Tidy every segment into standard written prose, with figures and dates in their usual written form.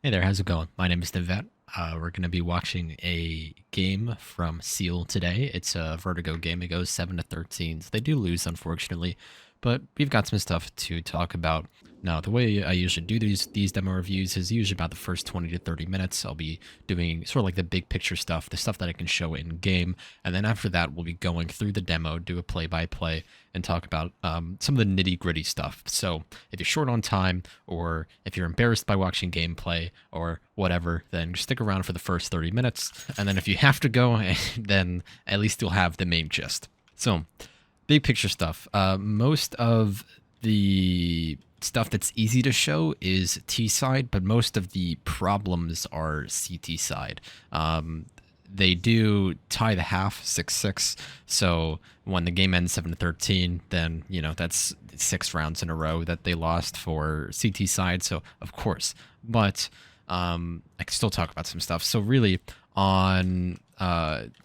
Hey there, how's it going? My name is the Vet. We're going to be watching a game from seeL today. It's a Vertigo game. It goes 7 to 13. So they do lose, unfortunately, but we've got some stuff to talk about. Now, the way I usually do these demo reviews is usually about the first 20 to 30 minutes. I'll be doing sort of like the big picture stuff, the stuff that I can show in game, and then after that, we'll be going through the demo, do a play-by-play, and talk about some of the nitty-gritty stuff. So if you're short on time, or if you're embarrassed by watching gameplay, or whatever, then just stick around for the first 30 minutes, and then if you have to go, then at least you'll have the main gist. So, big picture stuff. Most of the stuff that's easy to show is T side, but most of the problems are CT side. They do tie the half 6-6, so when the game ends 7 to 13, then that's 6 rounds in a row that they lost for CT side. So of course, but I can still talk about some stuff. So really, on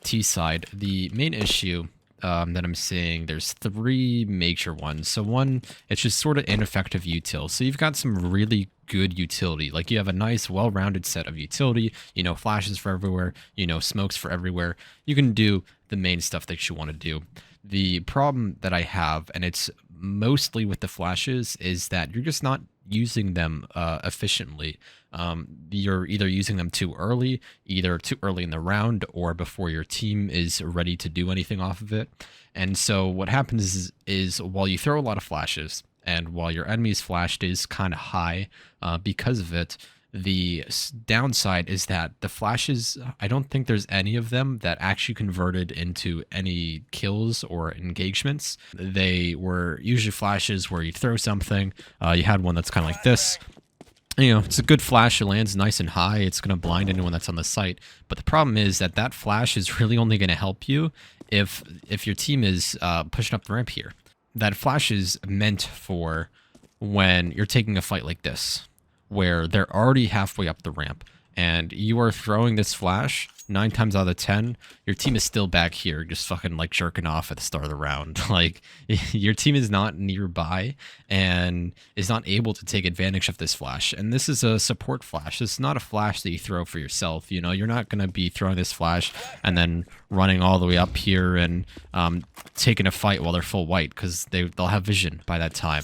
T side, the main issue that I'm seeing, there's 3 major ones. So one, it's just sort of ineffective util. So you've got some really good utility. Like you have a nice, well-rounded set of utility, flashes for everywhere, smokes for everywhere. You can do the main stuff that you want to do. The problem that I have, and it's mostly with the flashes, is that you're just not using them efficiently. You're either using them too early in the round, or before your team is ready to do anything off of it. And so what happens is while you throw a lot of flashes, and while your enemy's flashed is kind of high because of it, the downside is that the flashes, I don't think there's any of them that actually converted into any kills or engagements. They were usually flashes where you throw something. You had one that's kind of like this. It's a good flash. It lands nice and high. It's going to blind anyone that's on the site. But the problem is that that flash is really only going to help you if your team is pushing up the ramp here. That flash is meant for when you're taking a fight like this, where they're already halfway up the ramp, and you are throwing this flash. 9 times out of 10, your team is still back here, just fucking like jerking off at the start of the round. Like, your team is not nearby and is not able to take advantage of this flash. And this is a support flash. This is not a flash that you throw for yourself. You're not going to be throwing this flash and then running all the way up here and taking a fight while they're full white, because they'll have vision by that time.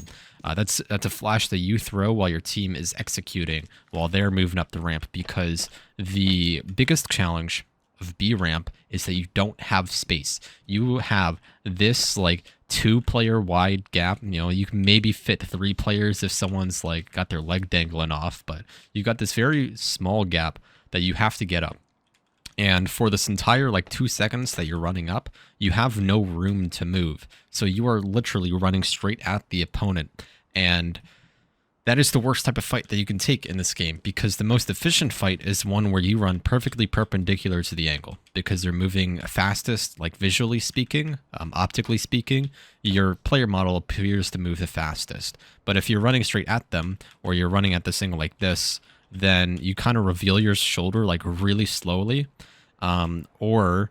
That's a flash that you throw while your team is executing, while they're moving up the ramp, because the biggest challenge of B ramp is that you don't have space. You have this like 2-player wide gap. You can maybe fit 3 players if someone's like got their leg dangling off, but you got this very small gap that you have to get up. And for this entire like 2 seconds that you're running up, you have no room to move. So you are literally running straight at the opponent. And that is the worst type of fight that you can take in this game, because the most efficient fight is one where you run perfectly perpendicular to the angle, because they're moving fastest, like visually speaking, optically speaking, your player model appears to move the fastest. But if you're running straight at them, or you're running at this angle like this, then you kind of reveal your shoulder like really slowly, or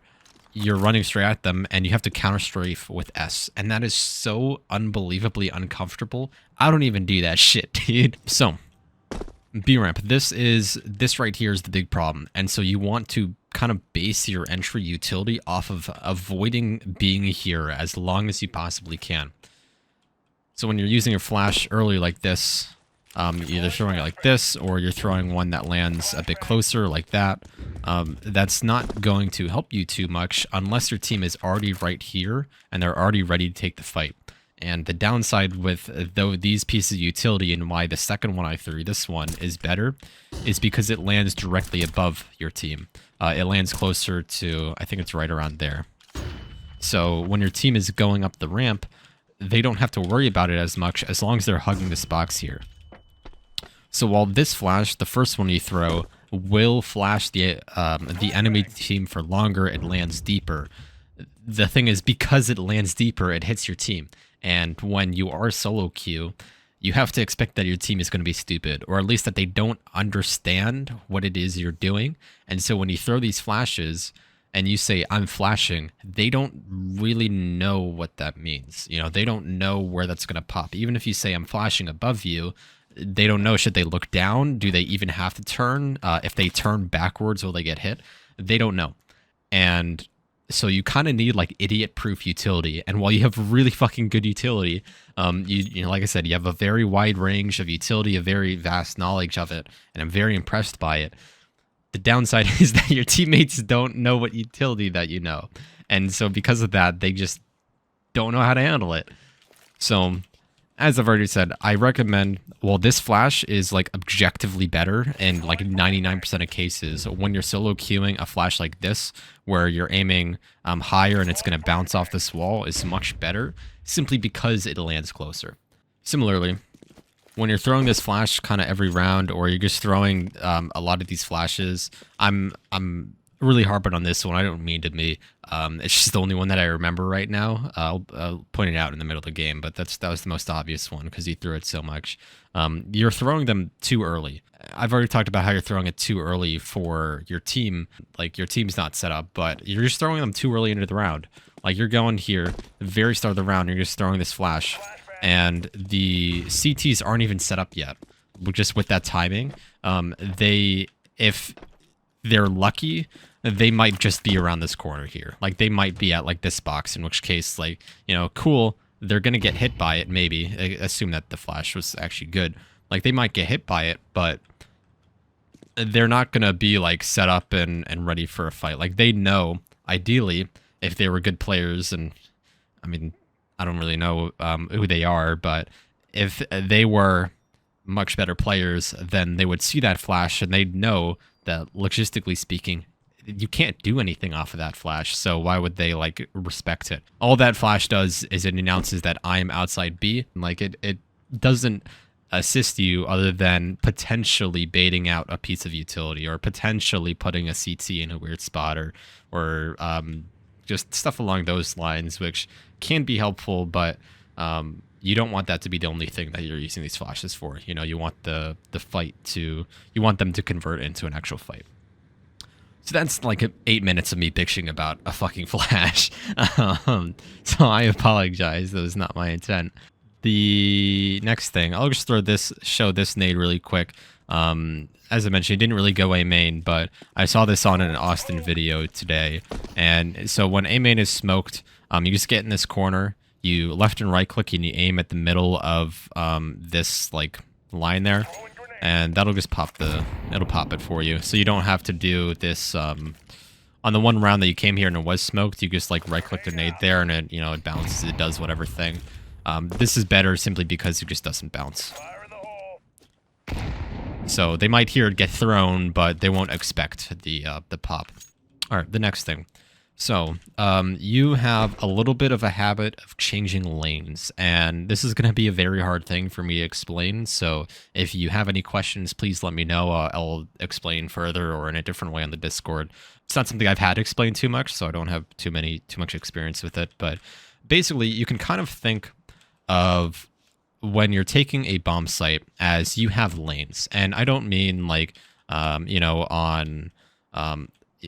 you're running straight at them and you have to counter strafe with S, and that is so unbelievably uncomfortable. I don't even do that shit, dude. So B ramp, this right here is the big problem, and so you want to kind of base your entry utility off of avoiding being here as long as you possibly can. So when you're using your flash early like this, you're either throwing it like this, or you're throwing one that lands a bit closer like that. That's not going to help you too much unless your team is already right here and they're already ready to take the fight. And the downside with these pieces of utility, and why the second one I threw, this one, is better, is because it lands directly above your team. It lands closer to, I think it's right around there. So when your team is going up the ramp, they don't have to worry about it as much as long as they're hugging this box here. So while this flash, the first one you throw, will flash the enemy team for longer, it lands deeper. The thing is, because it lands deeper, it hits your team. And when you are solo queue, you have to expect that your team is going to be stupid, or at least that they don't understand what it is you're doing. And so when you throw these flashes and you say, I'm flashing, they don't really know what that means. They don't know where that's going to pop. Even if you say, I'm flashing above you, They don't know, should they look down? Do they even have to turn? If they turn backwards, will they get hit? They don't know. And so you kind of need like idiot-proof utility. And while you have really fucking good utility, you know, like I said, you have a very wide range of utility, a very vast knowledge of it, and I'm very impressed by it. The downside is that your teammates don't know what utility that you know. And so because of that, they just don't know how to handle it. So as I've already said, I recommend, well, this flash is like objectively better in like 99% of cases. When you're solo queuing, a flash like this, where you're aiming higher and it's going to bounce off this wall, is much better, simply because it lands closer. Similarly, when you're throwing this flash kind of every round, or you're just throwing a lot of these flashes, I'm really harping on this one. I don't mean to be. It's just the only one that I remember right now. I'll point it out in the middle of the game, but that was the most obvious one because you threw it so much. You're throwing them too early. I've already talked about how you're throwing it too early for your team. Like, your team's not set up, but you're just throwing them too early into the round. Like, you're going here, the very start of the round, you're just throwing this flash, and the CTs aren't even set up yet. Just with that timing, if they're lucky, they might just be around this corner here. Like, they might be at like this box, in which case, like, you know, cool, they're gonna get hit by it, maybe. Assume that the flash was actually good. Like, they might get hit by it, but they're not gonna be like set up and ready for a fight. Like, they know, ideally, if they were good players, and I mean, I don't really know who they are, but if they were much better players, then they would see that flash and they'd know that, logistically speaking, you can't do anything off of that flash, so why would they like respect it? All that flash does is it announces that I am outside B. Like, it doesn't assist you other than potentially baiting out a piece of utility, or potentially putting a CT in a weird spot, or just stuff along those lines, which can be helpful, but you don't want that to be the only thing that you're using these flashes for. You know, you want the fight to, you want them to convert into an actual fight. So that's like 8 minutes of me bitching about a fucking flash. So I apologize. That was not my intent. The next thing, I'll just show this nade really quick. As I mentioned, it didn't really go A main, but I saw this on an Austin video today. And so when A main is smoked, you just get in this corner, you left and right click, and you aim at the middle of this like line there. And that'll just it'll pop it for you. So you don't have to do this, on the one round that you came here and it was smoked, you just like right click the nade there and it, you know, it bounces, it does whatever thing. This is better simply because it just doesn't bounce. So they might hear it get thrown, but they won't expect the pop. Alright, the next thing. So, you have a little bit of a habit of changing lanes, and this is going to be a very hard thing for me to explain, so if you have any questions, please let me know. I'll explain further or in a different way on the Discord. It's not something I've had to explain too much, so I don't have too much experience with it, but basically, you can kind of think of when you're taking a bomb site as you have lanes, and I don't mean like, you know, on...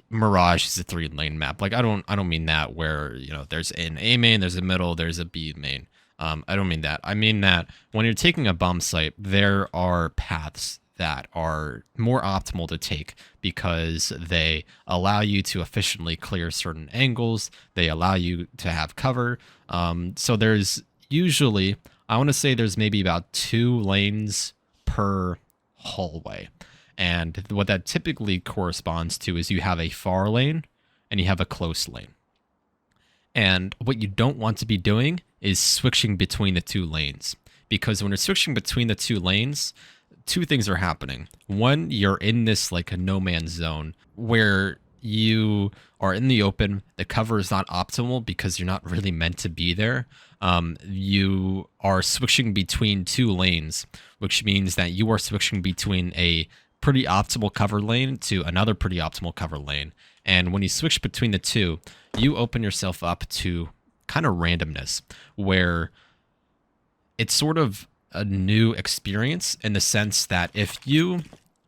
Mirage is a 3-lane map. Like, I don't mean that where, you know, there's an A main, there's a middle, there's a B main. I don't mean that. I mean that when you're taking a bomb site, there are paths that are more optimal to take because they allow you to efficiently clear certain angles. They allow you to have cover. So there's usually, I want to say there's maybe about 2 lanes per hallway. And what that typically corresponds to is you have a far lane and you have a close lane. And what you don't want to be doing is switching between the 2 lanes. Because when you're switching between the 2 lanes, 2 things are happening. One, you're in this like a no man's zone where you are in the open. The cover is not optimal because you're not really meant to be there. You are switching between 2 lanes, which means that you are switching between a pretty optimal cover lane to another pretty optimal cover lane. And when you switch between the 2, you open yourself up to kind of randomness, where it's sort of a new experience in the sense that if you,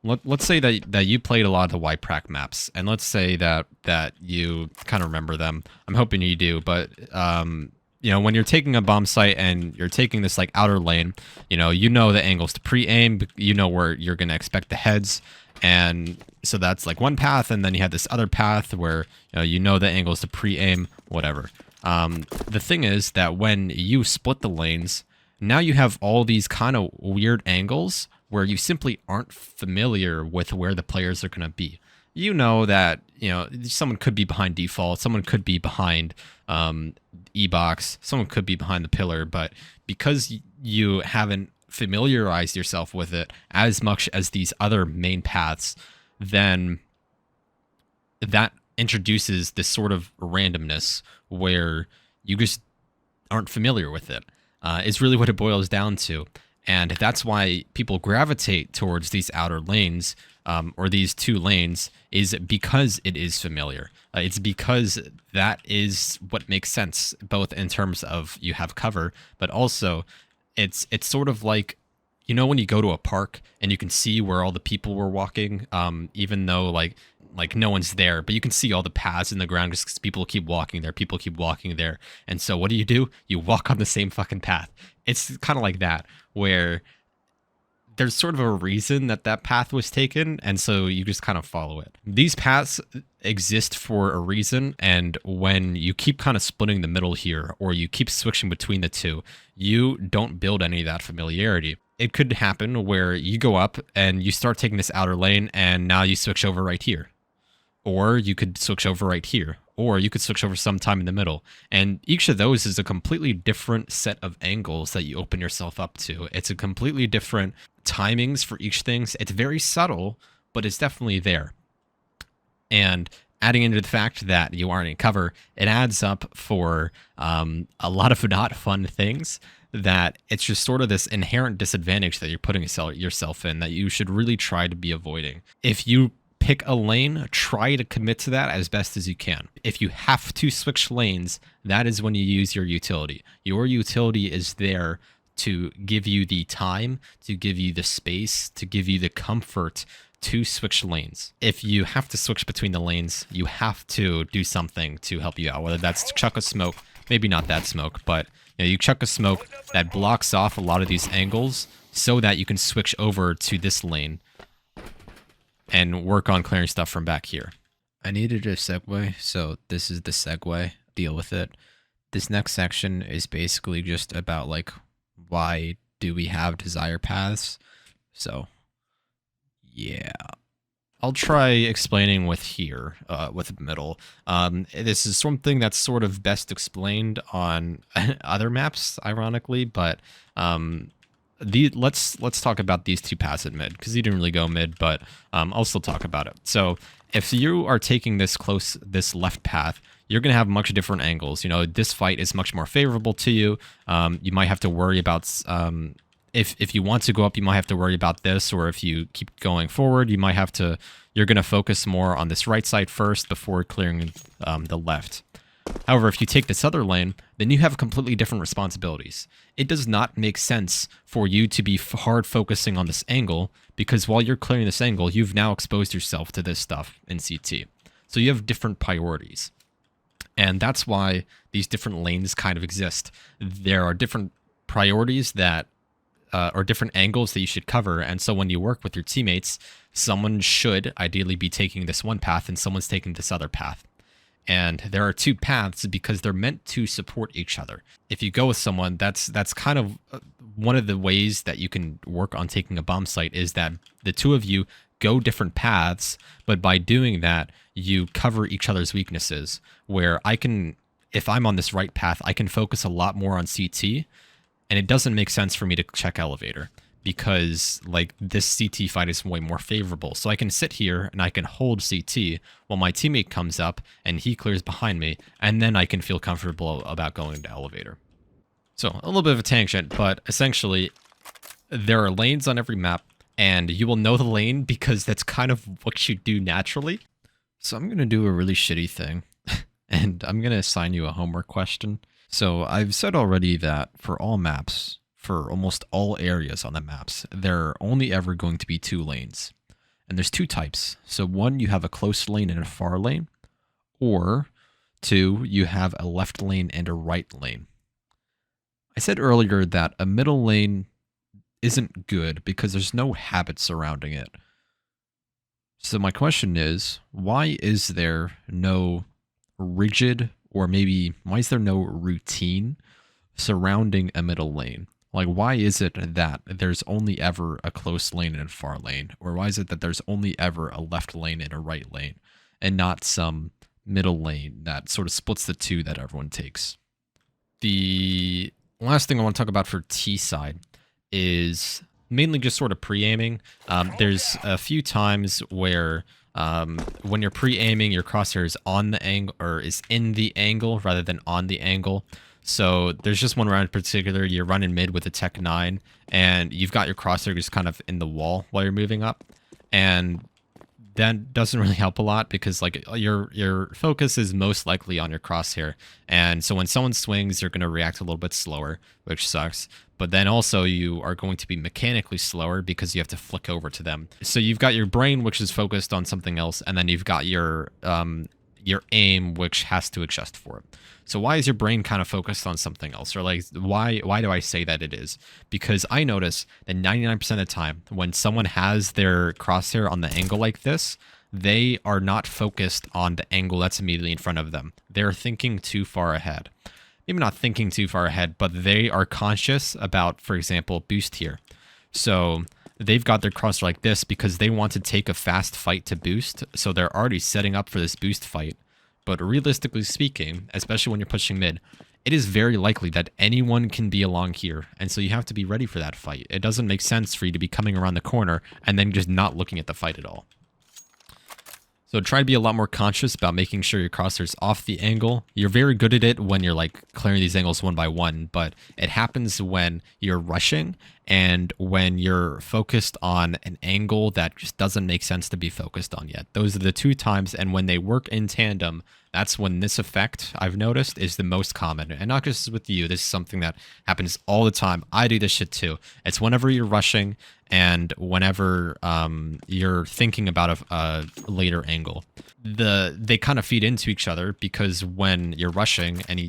let's say that you played a lot of the YPRAC maps, and let's say that you kind of remember them. I'm hoping you do, but when you're taking a bomb site and you're taking this like outer lane, you know the angles to pre-aim, you know where you're going to expect the heads. And so that's like one path. And then you have this other path where, you know the angles to pre-aim, whatever. The thing is that when you split the lanes, now you have all these kind of weird angles where you simply aren't familiar with where the players are going to be. You know that, someone could be behind default, someone could be behind E-box, someone could be behind the pillar, but because you haven't familiarized yourself with it as much as these other main paths, then that introduces this sort of randomness where you just aren't familiar with it. Is really what it boils down to. And that's why people gravitate towards these outer lanes, or these two lanes, is because it is familiar. It's because that is what makes sense, both in terms of you have cover, but also it's sort of like, when you go to a park and you can see where all the people were walking, even though like no one's there, but you can see all the paths in the ground just because people keep walking there. And so what do? You walk on the same fucking path. It's kind of like that, where there's sort of a reason that path was taken, and so you just kind of follow it. These paths exist for a reason, and when you keep kind of splitting the middle here, or you keep switching between the two, you don't build any of that familiarity. It could happen where you go up and you start taking this outer lane, and now you switch over right here. Or you could switch over right here. Or you could switch over sometime in the middle. And each of those is a completely different set of angles that you open yourself up to. It's a completely different timings for each thing. It's very subtle, but it's definitely there. And adding into the fact that you aren't in cover, it adds up for a lot of not fun things, that it's just sort of this inherent disadvantage that you're putting yourself in that you should really try to be avoiding. If you pick a lane, try to commit to that as best as you can. If you have to switch lanes, that is when you use your utility. Your utility is there to give you the time, to give you the space, to give you the comfort to switch lanes. If you have to switch between the lanes, you have to do something to help you out, whether that's chuck a smoke, maybe not that smoke, but you chuck a smoke that blocks off a lot of these angles so that you can switch over to this lane and work on clearing stuff from back here. I needed a segue, so this is the segue. Deal with it. This next section is basically just about like, why do we have desire paths? So yeah, I'll try explaining with here, with middle. This is something that's sort of best explained on other maps, ironically, but let's talk about these two paths at mid, because you didn't really go mid, but I'll still talk about it. So if you are taking this left path, you're going to have much different angles. This fight is much more favorable to you. You might have to worry about, if you want to go up, you might have to worry about this, or if you keep going forward, you're going to focus more on this right side first before clearing the left. However, if you take this other lane, then you have completely different responsibilities. It does not make sense for you to be hard focusing on this angle, because while you're clearing this angle, you've now exposed yourself to this stuff in CT. So you have different priorities. And that's why these different lanes kind of exist. There are different priorities that or different angles that you should cover. And so when you work with your teammates, someone should ideally be taking this one path and someone's taking this other path. And there are two paths because they're meant to support each other. If you go with someone, that's kind of one of the ways that you can work on taking a bomb site, is that the two of you go different paths, but by doing that, you cover each other's weaknesses. Where if I'm on this right path, I can focus a lot more on CT, and it doesn't make sense for me to check elevator, because like this CT fight is way more favorable. So I can sit here and I can hold CT while my teammate comes up and he clears behind me, and then I can feel comfortable about going to elevator. So a little bit of a tangent, but essentially there are lanes on every map, and you will know the lane because that's kind of what you do naturally. So I'm going to do a really shitty thing and I'm going to assign you a homework question. So I've said already that for all maps, for almost all areas on the maps, there are only ever going to be two lanes. And there's two types. So one, you have a close lane and a far lane, or two, you have a left lane and a right lane. I said earlier that a middle lane isn't good because there's no habit surrounding it. So my question is, why is there no rigid, or maybe why is there no routine surrounding a middle lane? Like, why is it that there's only ever a close lane and a far lane? Or why is it that there's only ever a left lane and a right lane and not some middle lane that sort of splits the two that everyone takes? The last thing I want to talk about for T side is mainly just sort of pre-aiming. There's a few times where when you're pre-aiming, your crosshair is on the angle or is in the angle rather than on the angle. So there's just one round in particular, you're running mid with a Tech 9, and you've got your crosshair just kind of in the wall while you're moving up. And that doesn't really help a lot because like your focus is most likely on your crosshair, and so when someone swings you're going to react a little bit slower, which sucks. But then also you are going to be mechanically slower because you have to flick over to them. So you've got your brain, which is focused on something else, and then you've got your aim, which has to adjust for it. So why is your brain kind of focused on something else? Or like, why do I say that it is? Because I notice that 99% of the time when someone has their crosshair on the angle like this, they are not focused on the angle that's immediately in front of them. They're thinking too far ahead. Maybe not thinking too far ahead, but they are conscious about, for example, boost here. So they've got their crosshair like this because they want to take a fast fight to boost. So they're already setting up for this boost fight. But realistically speaking, especially when you're pushing mid, it is very likely that anyone can be along here. And so you have to be ready for that fight. It doesn't make sense for you to be coming around the corner and then just not looking at the fight at all. So try to be a lot more conscious about making sure your crosshair's off the angle. You're very good at it when you're like clearing these angles one by one, but it happens when you're rushing and when you're focused on an angle that just doesn't make sense to be focused on yet. Those are the two times, and when they work in tandem, that's when this effect, I've noticed, is the most common. And not just with you, this is something that happens all the time. I do this shit too. It's whenever you're rushing and whenever you're thinking about a later angle. They kind of feed into each other because when you're rushing and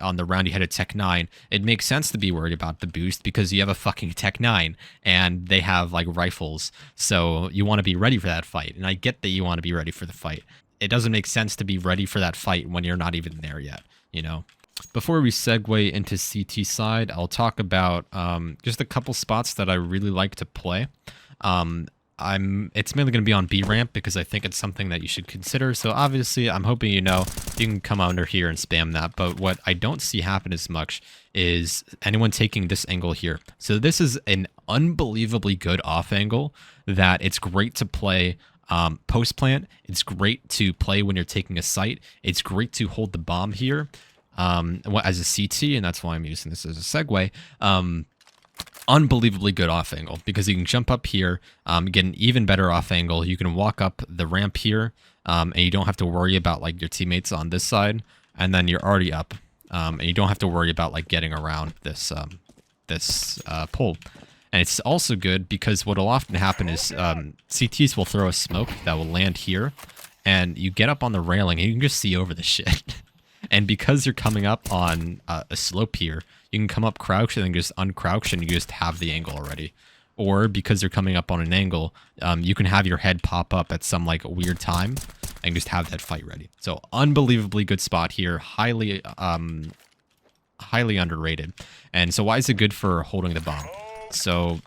on the round you hit a Tech 9, it makes sense to be worried about the boost because you have a fucking Tech 9 and they have like rifles. So you want to be ready for that fight. And I get that you want to be ready for the fight. It doesn't make sense to be ready for that fight when you're not even there yet, you know? Before we segue into CT side, I'll talk about just a couple spots that I really like to play. It's mainly going to be on B ramp because I think it's something that you should consider. So obviously, I'm hoping you can come under here and spam that. But what I don't see happen as much is anyone taking this angle here. So this is an unbelievably good off angle that it's great to play post plant. It's great to play when you're taking a site. It's great to hold the bomb here as a CT, and that's why I'm using this as a segue. Unbelievably good off angle because you can jump up here, get an even better off angle. You can walk up the ramp here, and you don't have to worry about like your teammates on this side, and then you're already up, and you don't have to worry about like getting around this pole. And it's also good because what will often happen is CTs will throw a smoke that will land here, and you get up on the railing and you can just see over the shit. And because you're coming up on a slope here, you can come up crouch and then just uncrouch and you just have the angle already. Or because you're coming up on an angle, you can have your head pop up at some like weird time and just have that fight ready. So unbelievably good spot here, highly underrated. And so why is it good for holding the bomb? So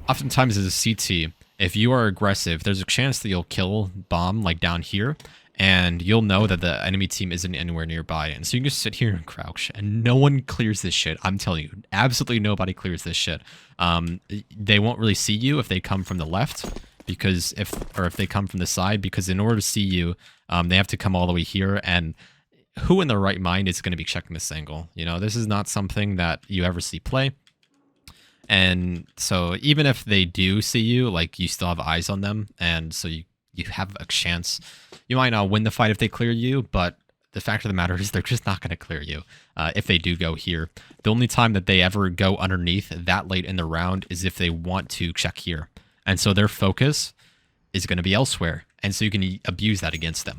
oftentimes as a CT, if you are aggressive, there's a chance that you'll kill bomb like down here, and you'll know that the enemy team isn't anywhere nearby. And so you can just sit here and crouch, and no one clears this shit. I'm telling you, absolutely nobody clears this shit. They won't really see you if they come from the left, because if they come from the side, because in order to see you, they have to come all the way here. And who in their right mind is going to be checking this angle? You know, this is not something that you ever see play. And so even if they do see you, like you still have eyes on them, and so you have a chance. You might not win the fight if they clear you, but the fact of the matter is they're just not going to clear you if they do go here. The only time that they ever go underneath that late in the round is if they want to check here. And so their focus is going to be elsewhere. And so you can abuse that against them.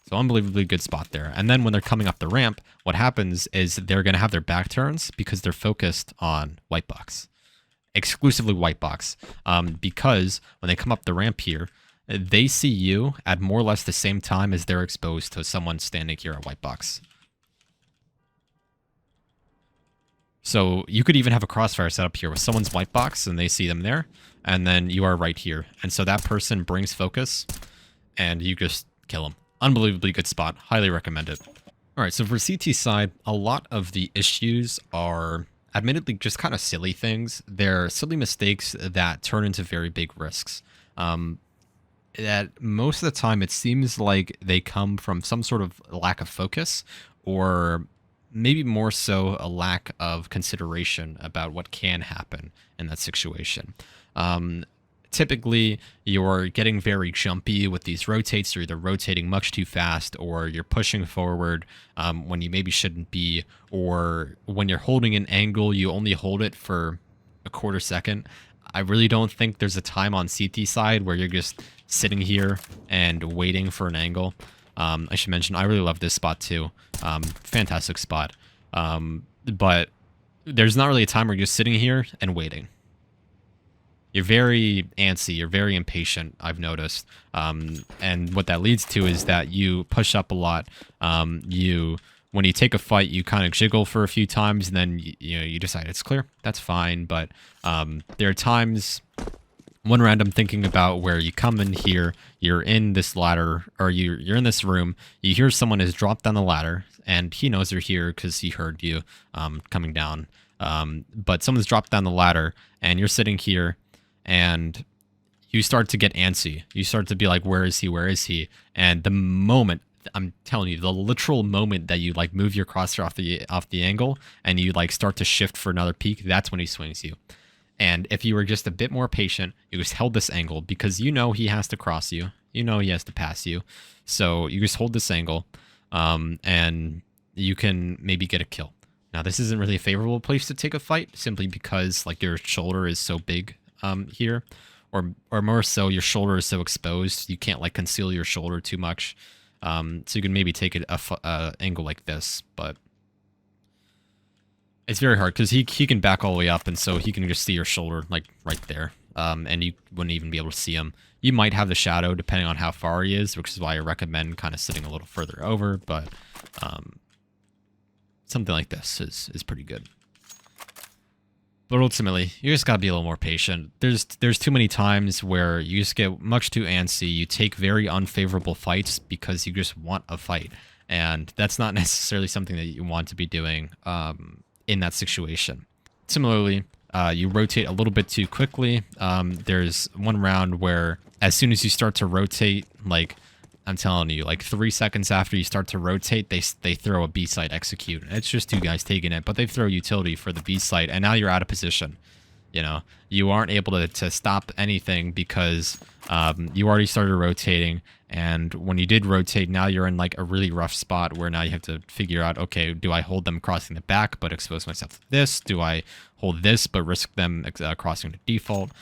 So unbelievably good spot there. And then when they're coming up the ramp, what happens is they're going to have their back turns because they're focused on white box, exclusively white box. Because when they come up the ramp here, they see you at more or less the same time as they're exposed to someone standing here at white box. So you could even have a crossfire set up here with someone's white box and they see them there, and then you are right here. And so that person brings focus and you just kill them. Unbelievably good spot. Highly recommend it. All right, so for CT side, a lot of the issues are admittedly just kind of silly things. They're silly mistakes that turn into very big risks. That most of the time it seems like they come from some sort of lack of focus, or maybe more so a lack of consideration about what can happen in that situation. Typically, you're getting very jumpy with these rotates. You're either rotating much too fast, or you're pushing forward when you maybe shouldn't be, or when you're holding an angle, you only hold it for a quarter second. I really don't think there's a time on CT side where you're just sitting here and waiting for an angle. I should mention, I really love this spot too. Fantastic spot. But there's not really a time where you're just sitting here and waiting. You're very antsy, you're very impatient, I've noticed. And what that leads to is that you push up a lot. When you take a fight, you kind of jiggle for a few times, and then you decide it's clear. That's fine, but there are times, one random thinking about where you come in here, you're in this ladder, or you're in this room, you hear someone has dropped down the ladder, and he knows they're here because he heard you coming down. But someone's dropped down the ladder, and you're sitting here, and you start to get antsy. You start to be like, where is he? Where is he? And the moment, I'm telling you, the literal moment that you like move your crosshair off the angle and you like start to shift for another peek, that's when he swings you. And if you were just a bit more patient, you just held this angle because you know he has to cross you. You know he has to pass you. So you just hold this angle and you can maybe get a kill. Now, this isn't really a favorable place to take a fight simply because like your shoulder is so big here, or more so your shoulder is so exposed you can't like conceal your shoulder too much. So you can maybe take it a angle like this, but it's very hard because he can back all the way up, and so he can just see your shoulder like right there, and you wouldn't even be able to see him. You might have the shadow depending on how far he is, which is why I recommend kind of sitting a little further over, but something like this is pretty good. But ultimately, you just gotta be a little more patient. There's too many times where you just get much too antsy. You take very unfavorable fights because you just want a fight, and that's not necessarily something that you want to be doing in that situation. Similarly, you rotate a little bit too quickly. There's one round where as soon as you start to rotate, like I'm telling you, like 3 seconds after you start to rotate, they throw a B site execute. It's just two guys taking it, but they throw utility for the B site, and now you're out of position. You know, you aren't able to stop anything because you already started rotating, and when you did rotate, now you're in like a really rough spot where now you have to figure out, okay, do I hold them crossing the back but expose myself to this? Do I hold this but risk them crossing to default?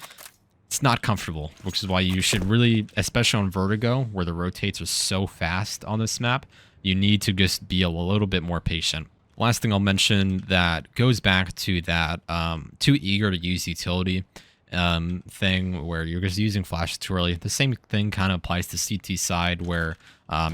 It's not comfortable, which is why you should really, especially on Vertigo, where the rotates are so fast on this map, you need to just be a little bit more patient. Last thing I'll mention that goes back to that too eager to use utility thing where you're just using flash too early. The same thing kind of applies to CT side where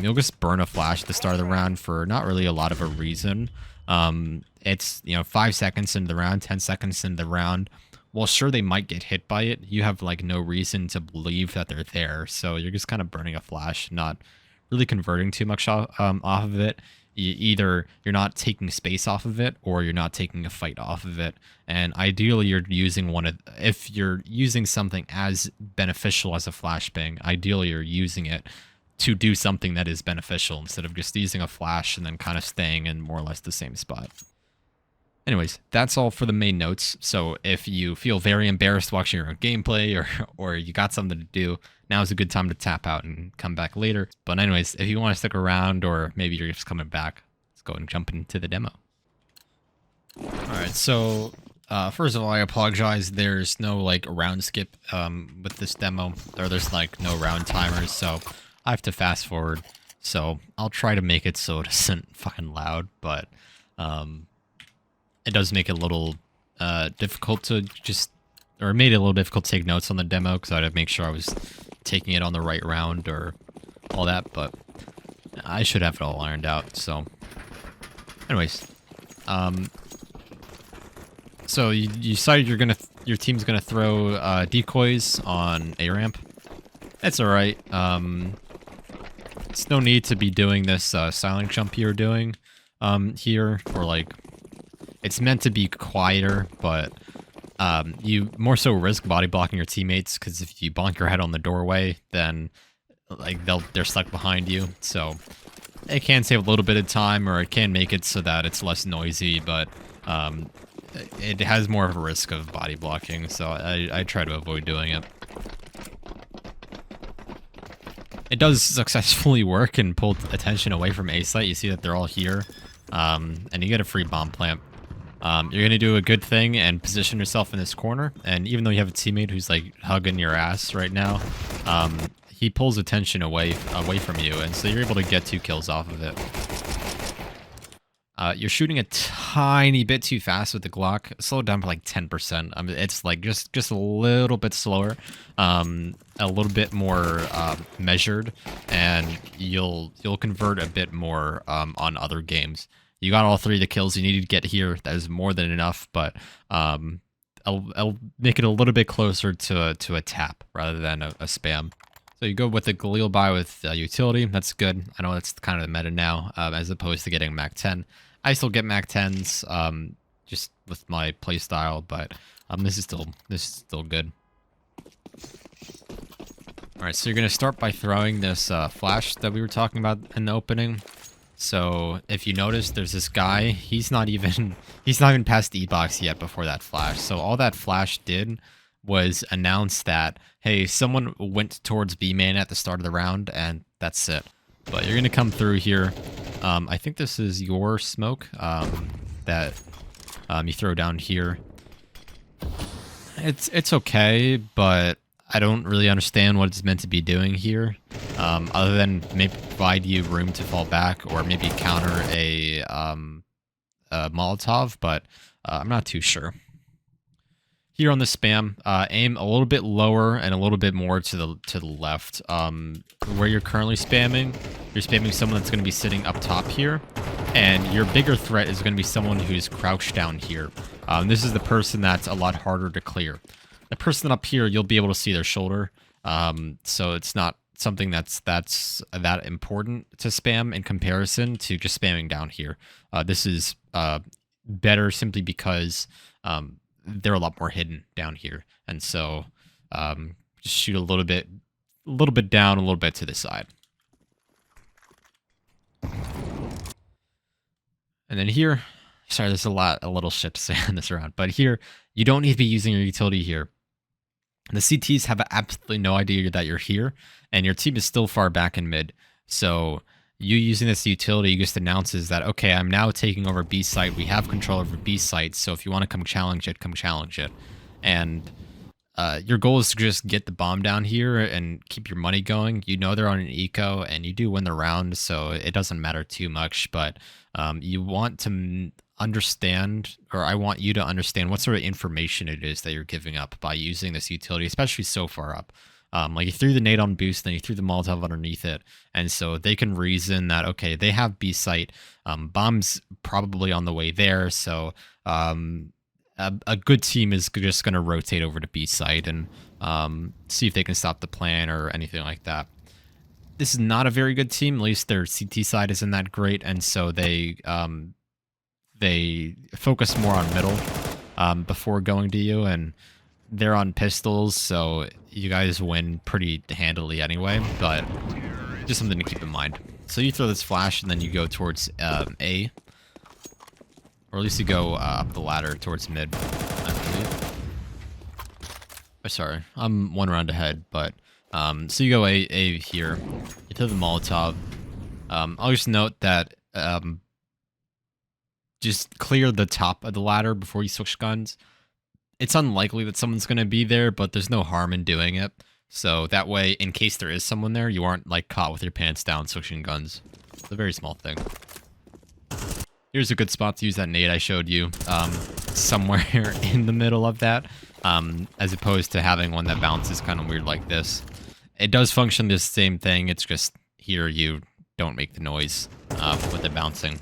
you'll just burn a flash at the start of the round for not really a lot of a reason. It's 5 seconds into the round, 10 seconds into the round. Well, sure, they might get hit by it. You have like no reason to believe that they're there. So you're just kind of burning a flash, not really converting too much off of it. Either you're not taking space off of it or you're not taking a fight off of it. And ideally you're using if you're using something as beneficial as a flashbang, ideally you're using it to do something that is beneficial instead of just using a flash and then kind of staying in more or less the same spot. Anyways, that's all for the main notes. So if you feel very embarrassed watching your own gameplay or you got something to do, now is a good time to tap out and come back later. But anyways, if you want to stick around or maybe you're just coming back, let's go and jump into the demo. Alright, so first of all, I apologize. There's no like round skip with this demo, or there's like no round timers, so I have to fast forward So I'll try to make it so it isn't fucking loud, but um, it does make it a little difficult to just, or it made it a little difficult to take notes on the demo because I had to make sure I was taking it on the right round or all that, but I should have it all ironed out. So anyways, so you decided your team's gonna throw decoys on A ramp. That's all right. It's no need to be doing this silent jump you're doing here, or like it's meant to be quieter, but you more so risk body blocking your teammates because if you bonk your head on the doorway, then like they're stuck behind you. So it can save a little bit of time, or it can make it so that it's less noisy, but it has more of a risk of body blocking, so I try to avoid doing it. It does successfully work and pull attention away from A site. You see that they're all here, and you get a free bomb plant. You're going to do a good thing and position yourself in this corner, and even though you have a teammate who's like hugging your ass right now, he pulls attention away from you, and so you're able to get 2 kills off of it. You're shooting a tiny bit too fast with the Glock. Slow it down by like 10%. I mean, it's like just a little bit slower, a little bit more measured, and you'll convert a bit more on other games. You got all 3 of the kills you needed to get here. That is more than enough, but I'll make it a little bit closer to a tap rather than a spam. So you go with the Galil buy with utility. That's good. I know that's kind of the meta now, as opposed to getting Mac 10. I still get Mac 10s, just with my playstyle, but this is still good. All right, so you're gonna start by throwing this flash that we were talking about in the opening. So if you notice, there's this guy. He's not even past the E-box yet before that flash. So all that flash did was announce that, hey, someone went towards B-main at the start of the round, and that's it. But you're gonna come through here. I think this is your smoke that you throw down here. It's okay, but I don't really understand what it's meant to be doing here, other than maybe provide you room to fall back or maybe counter a Molotov, but I'm not too sure. Here on the spam, aim a little bit lower and a little bit more to the left. Where you're currently spamming, you're spamming someone that's going to be sitting up top here, and your bigger threat is going to be someone who's crouched down here. This is the person that's a lot harder to clear. The person up here, you'll be able to see their shoulder, so it's not something that's that important to spam in comparison to just spamming down here. This is better simply because they're a lot more hidden down here, and so just shoot a little bit down, a little bit to the side. And then here, sorry, there's a little shit to say on this round, but here, you don't need to be using your utility here. The CTs have absolutely no idea that you're here, and your team is still far back in mid. So you using this utility just announces that, okay, I'm now taking over B site. We have control over B site, so if you want to come challenge it, come challenge it. And your goal is to just get the bomb down here and keep your money going. You know they're on an eco, and you do win the round, so it doesn't matter too much. But you want to understand, or I want you to understand what sort of information it is that you're giving up by using this utility, especially so far up. Like you threw the nade on boost, then you threw the Molotov underneath it, and so they can reason that, okay, they have B site, bombs probably on the way there, so a good team is just going to rotate over to B site and see if they can stop the plan or anything like that. This is not a very good team, at least their CT side isn't that great, and so they focus more on middle before going to you, and they're on pistols, so you guys win pretty handily anyway, but just something to keep in mind. So you throw this flash, and then you go towards A, or at least you go up the ladder towards mid, I believe. Oh, sorry, I'm one round ahead, but so you go A here, you throw the Molotov. I'll just note that just clear the top of the ladder before you switch guns. It's unlikely that someone's going to be there, but there's no harm in doing it. So that way, in case there is someone there, you aren't like caught with your pants down switching guns. It's a very small thing. Here's a good spot to use that nade I showed you, somewhere in the middle of that, as opposed to having one that bounces kind of weird like this. It does function the same thing, it's just here you don't make the noise with it bouncing.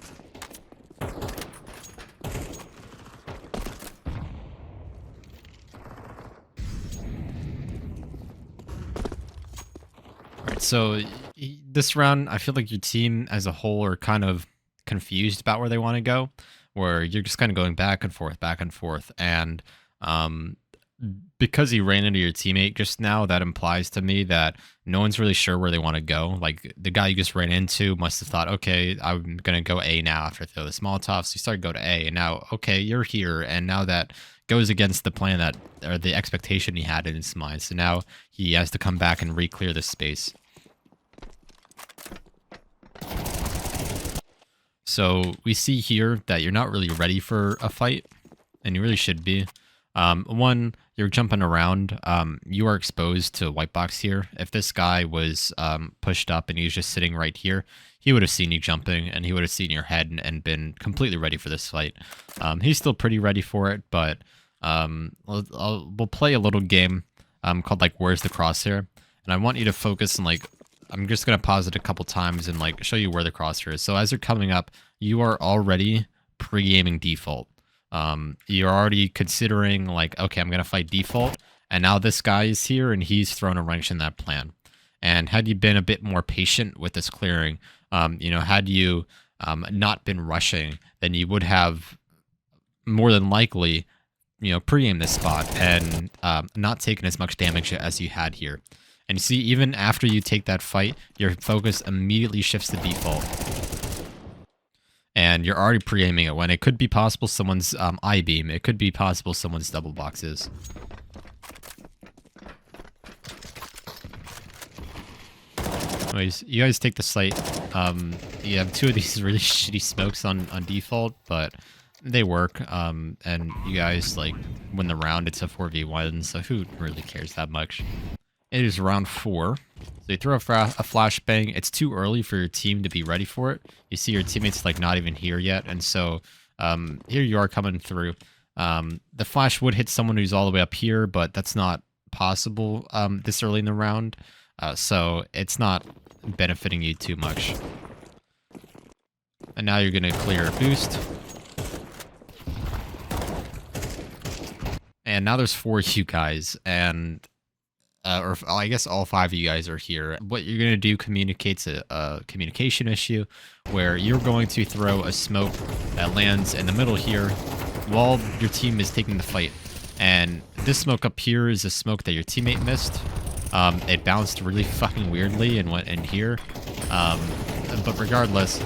Alright, so this round, I feel like your team as a whole are kind of confused about where they want to go, where you're just kind of going back and forth, and um, because you ran into your teammate just now, that implies to me that no one's really sure where they want to go. Like, the guy you just ran into must have thought, okay, I'm going to go A now after I throw the Molotov. So you start to go to A, and now, okay, you're here. And now that goes against the plan that, or the expectation he had in his mind. So now he has to come back and re-clear this space. So we see here that you're not really ready for a fight, and you really should be. One, you're jumping around. You are exposed to white box here. If this guy was pushed up and he was just sitting right here, he would have seen you jumping, and he would have seen your head and been completely ready for this fight. He's still pretty ready for it, but we'll play a little game called like Where's the Crosshair, and I want you to focus on like, I'm just going to pause it a couple times and like show you where the crosshair is. So as you're coming up, you are already pre-aiming default. You're already considering like, okay, I'm going to fight default. And now this guy is here and he's thrown a wrench in that plan. And had you been a bit more patient with this clearing, had you not been rushing, then you would have more than likely, pre-aimed this spot and not taken as much damage as you had here. And you see, even after you take that fight, your focus immediately shifts to default. And you're already pre-aiming it when it could be possible someone's I-beam. It could be possible someone's double boxes. Anyways, you guys take the site. You have two of these really shitty smokes on default, but they work. And you guys, like, win the round. It's a 4v1, so who really cares that much? It is round 4. So you throw a flashbang. It's too early for your team to be ready for it. You see your teammates like not even here yet, and so here you are coming through. The flash would hit someone who's all the way up here, but that's not possible this early in the round. So it's not benefiting you too much. And now you're gonna clear a boost. And now there's 4 of you guys, and or I guess all 5 of you guys are here. What you're going to do communicates a communication issue where you're going to throw a smoke that lands in the middle here while your team is taking the fight. And this smoke up here is a smoke that your teammate missed. It bounced really fucking weirdly and went in here. But regardless,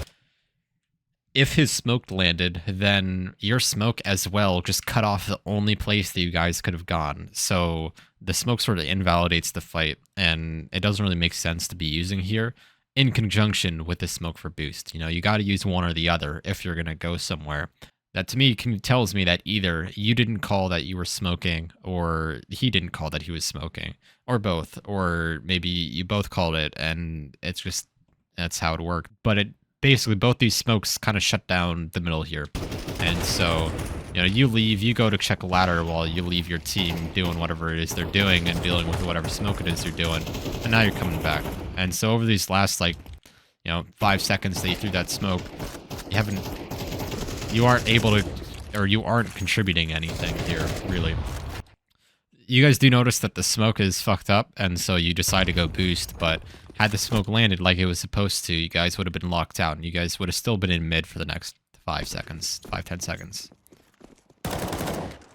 if his smoke landed, then your smoke as well just cut off the only place that you guys could have gone. So the smoke sort of invalidates the fight, and it doesn't really make sense to be using here in conjunction with the smoke for boost. You got to use one or the other if you're going to go somewhere. That to me tells me that either you didn't call that you were smoking, or he didn't call that he was smoking, or both, or maybe you both called it, and it's just, that's how it worked. But basically, both these smokes kind of shut down the middle here. And so, you leave, you go to check a ladder while you leave your team doing whatever it is they're doing and dealing with whatever smoke it is they're doing. And now you're coming back. And so over these last, 5 seconds that you threw that smoke, you aren't able to, or you aren't contributing anything here, really. You guys do notice that the smoke is fucked up, and so you decide to go boost, but had the smoke landed like it was supposed to, you guys would have been locked out, and you guys would have still been in mid for the next 10 seconds.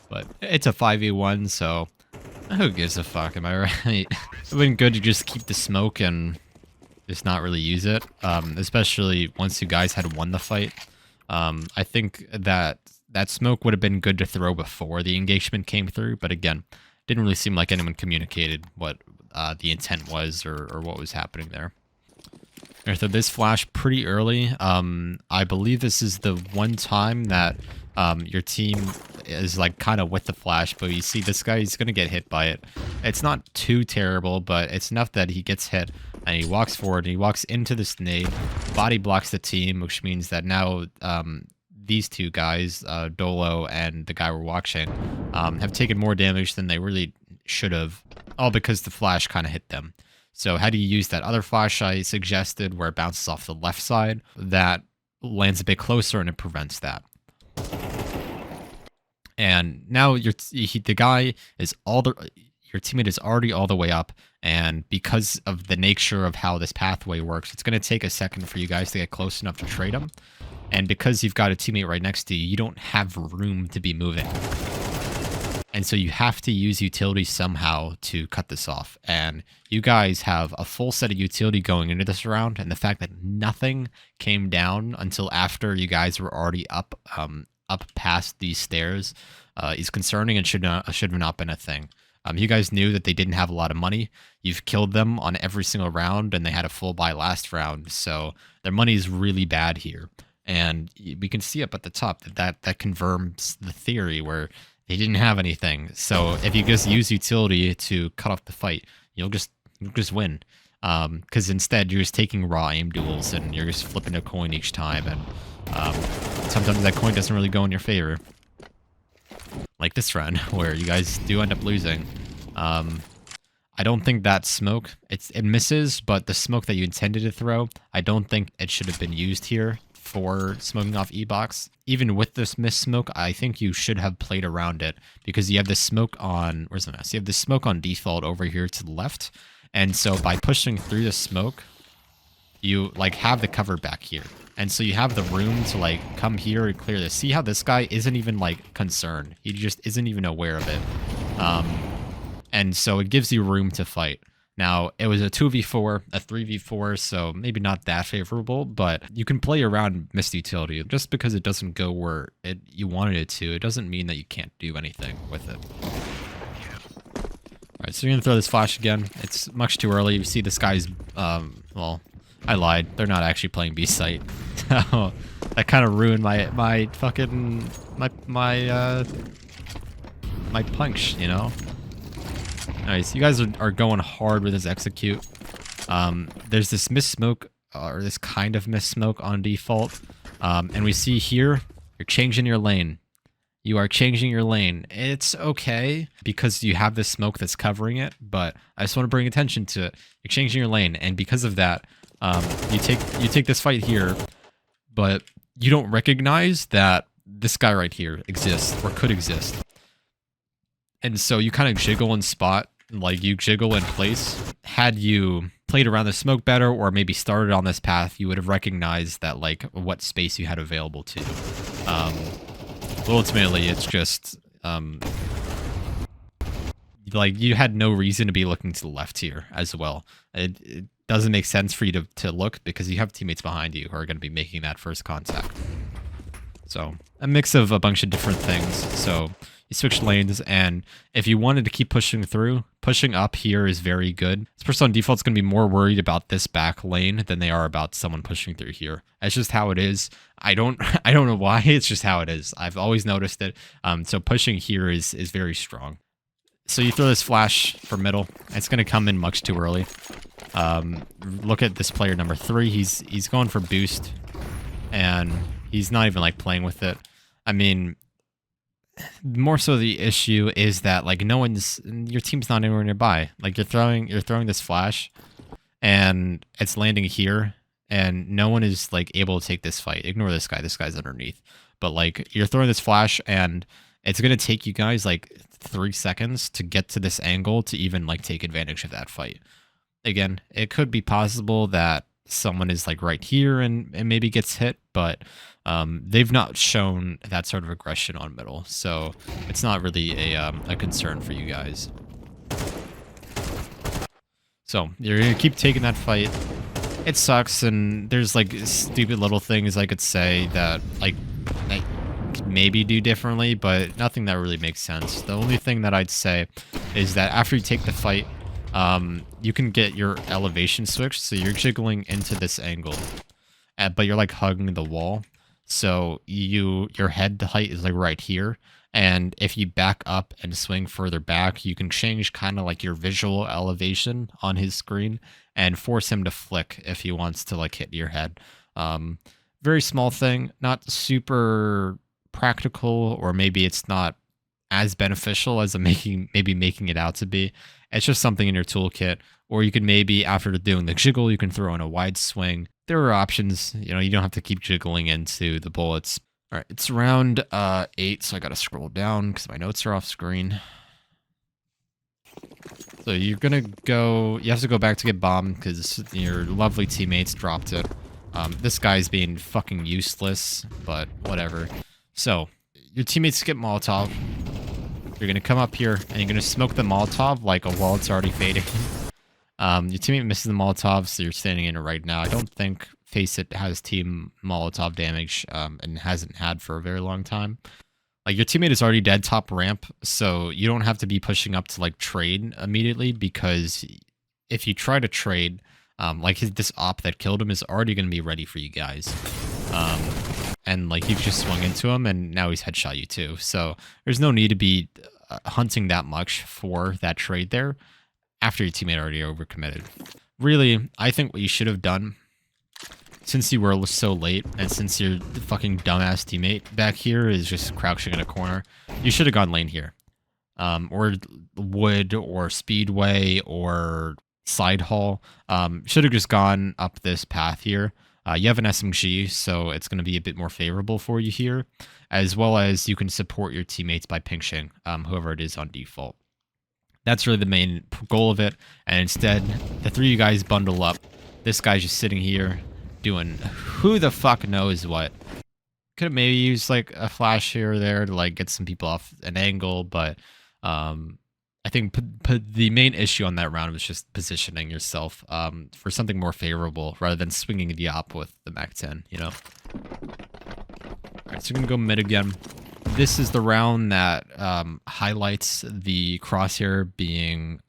But it's a 5v1, so who gives a fuck, am I right? It would have been good to just keep the smoke and just not really use it, especially once you guys had won the fight. I think that smoke would have been good to throw before the engagement came through, but again, didn't really seem like anyone communicated what the intent was or what was happening there. Alright, so this flash pretty early. I believe this is the one time that your team is like kind of with the flash, but you see this guy, he's going to get hit by it. It's not too terrible, but it's enough that he gets hit and he walks forward and he walks into this nade, body blocks the team, which means that now these two guys, Dolo and the guy we're watching, have taken more damage than they really should have, all because the flash kind of hit them. So how do you use that other flash I suggested where it bounces off the left side? That lands a bit closer and it prevents that. And now your teammate is already all the way up, and because of the nature of how this pathway works, it's going to take a second for you guys to get close enough to trade him. And because you've got a teammate right next to you, you don't have room to be moving. And so you have to use utility somehow to cut this off. And you guys have a full set of utility going into this round, and the fact that nothing came down until after you guys were already up past these stairs is concerning and should have not been a thing. You guys knew that they didn't have a lot of money. You've killed them on every single round, and they had a full buy last round, so their money is really bad here. And we can see up at the top that confirms the theory where they didn't have anything. So if you just use utility to cut off the fight, you'll just win. Because instead you're just taking raw aim duels and you're just flipping a coin each time, and sometimes that coin doesn't really go in your favor. Like this run, where you guys do end up losing. I don't think that smoke, it misses, but the smoke that you intended to throw, I don't think it should have been used here for smoking off E-Box. Even with this missed smoke, I think you should have played around it, because you have the smoke on, where's the mouse? You have the smoke on default over here to the left, and so by pushing through the smoke, you like have the cover back here. And so you have the room to like come here and clear this. See how this guy isn't even like concerned. He just isn't even aware of it. And so it gives you room to fight. Now, it was a 2v4, a 3v4, so maybe not that favorable, but you can play around missed utility. Just because it doesn't go where you wanted it to, it doesn't mean that you can't do anything with it. Alright, so you're going to throw this flash again. It's much too early. You see this guy's, well, I lied. They're not actually playing B site. So that kind of ruined my fucking, my punch, you know? Nice. You guys are going hard with this execute. There's this mist smoke, or this kind of mist smoke on default. And we see here, you're changing your lane. You are changing your lane. It's okay because you have this smoke that's covering it, but I just want to bring attention to it. You're changing your lane, and because of that, you take this fight here, but you don't recognize that this guy right here exists or could exist. And so you kind of jiggle in spot, like you jiggle in place. Had you played around the smoke better, or maybe started on this path, you would have recognized that, like, what space you had available to. Ultimately, it's just, like, you had no reason to be looking to the left here as well. It doesn't make sense for you to look, because you have teammates behind you who are going to be making that first contact. So, a mix of a bunch of different things. So, you switch lanes, and if you wanted to keep pushing through, pushing up here is very good. This person on default is going to be more worried about this back lane than they are about someone pushing through here. That's just how it is. I don't know why. It's just how it is. I've always noticed it. So pushing here is very strong. So you throw this flash for middle. It's going to come in much too early. Look at this player number 3. He's going for boost, and he's not even like playing with it. I mean, more so the issue is that, like, your team's not anywhere nearby. Like, you're throwing this flash, and it's landing here, and no one is like able to take this fight. Ignore this guy. This guy's underneath. But like, you're throwing this flash, and it's gonna take you guys like 3 seconds to get to this angle to even like take advantage of that fight. Again, it could be possible that someone is like right here and maybe gets hit, but they've not shown that sort of aggression on middle, so it's not really a concern for you guys. So you're gonna keep taking that fight. It sucks, and there's like stupid little things I could say that like I could maybe do differently, but nothing that really makes sense. The only thing that I'd say is that after you take the fight, you can get your elevation switched, so you're jiggling into this angle, but you're like hugging the wall. So your head height is like right here. And if you back up and swing further back, you can change kind of like your visual elevation on his screen and force him to flick if he wants to like hit your head. Um, Very small thing, not super practical, or maybe it's not as beneficial as making it out to be. It's just something in your toolkit, or you could maybe after doing the jiggle, you can throw in a wide swing. There are options. You don't have to keep jiggling into the bullets. All right, it's round 8, so I gotta scroll down because my notes are off screen. So you're gonna go. You have to go back to get bombed because your lovely teammates dropped it. This guy's being fucking useless, but whatever. So your teammates get Molotov. You're gonna come up here and you're gonna smoke the Molotov like while it's already fading. Your teammate misses the Molotov, so you're standing in it right now. I don't think Face It has team Molotov damage, and hasn't had for a very long time. Like, your teammate is already dead top ramp, so you don't have to be pushing up to, like, trade immediately, because if you try to trade, like, this op that killed him is already going to be ready for you guys. And, like, you've just swung into him, and now he's headshot you, too. So, there's no need to be hunting that much for that trade there after your teammate already overcommitted. Really, I think what you should have done, since you were so late, and since your fucking dumbass teammate back here is just crouching in a corner, you should have gone lane here. Or wood, or speedway, or side hall. Should have just gone up this path here. You have an SMG, so it's going to be a bit more favorable for you here, as well as you can support your teammates by pinching whoever it is on default. That's really the main goal of it, and instead, the three of you guys bundle up. This guy's just sitting here doing who the fuck knows what. Could have maybe used like a flash here or there to like get some people off an angle, but I think the main issue on that round was just positioning yourself for something more favorable rather than swinging the op with the MAC-10, All right, so we're gonna go mid again. This is the round that highlights the crosshair being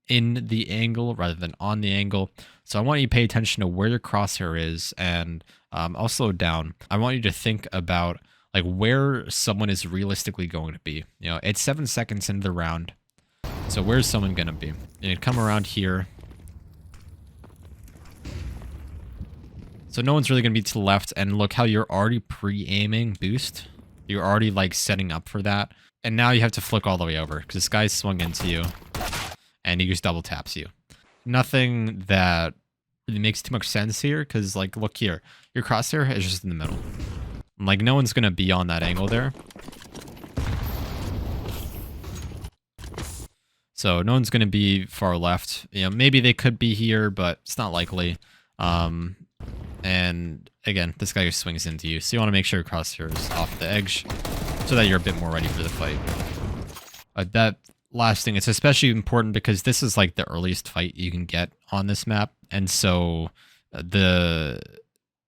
in the angle rather than on the angle. So I want you to pay attention to where your crosshair is, and I'll slow down. I want you to think about like where someone is realistically going to be. It's 7 seconds into the round. So where's someone going to be? You come around here. So no one's really going to be to the left, and look how you're already pre-aiming boost. You're already like setting up for that. And now you have to flick all the way over because this guy swung into you and he just double taps you. Nothing that really makes too much sense here because, like, look here. Your crosshair is just in the middle. Like, no one's going to be on that angle there. So no one's going to be far left. Maybe they could be here, but it's not likely. And again, this guy just swings into you. So you want to make sure your crosshair is off the edge so that you're a bit more ready for the fight. That last thing, it's especially important because this is like the earliest fight you can get on this map. And so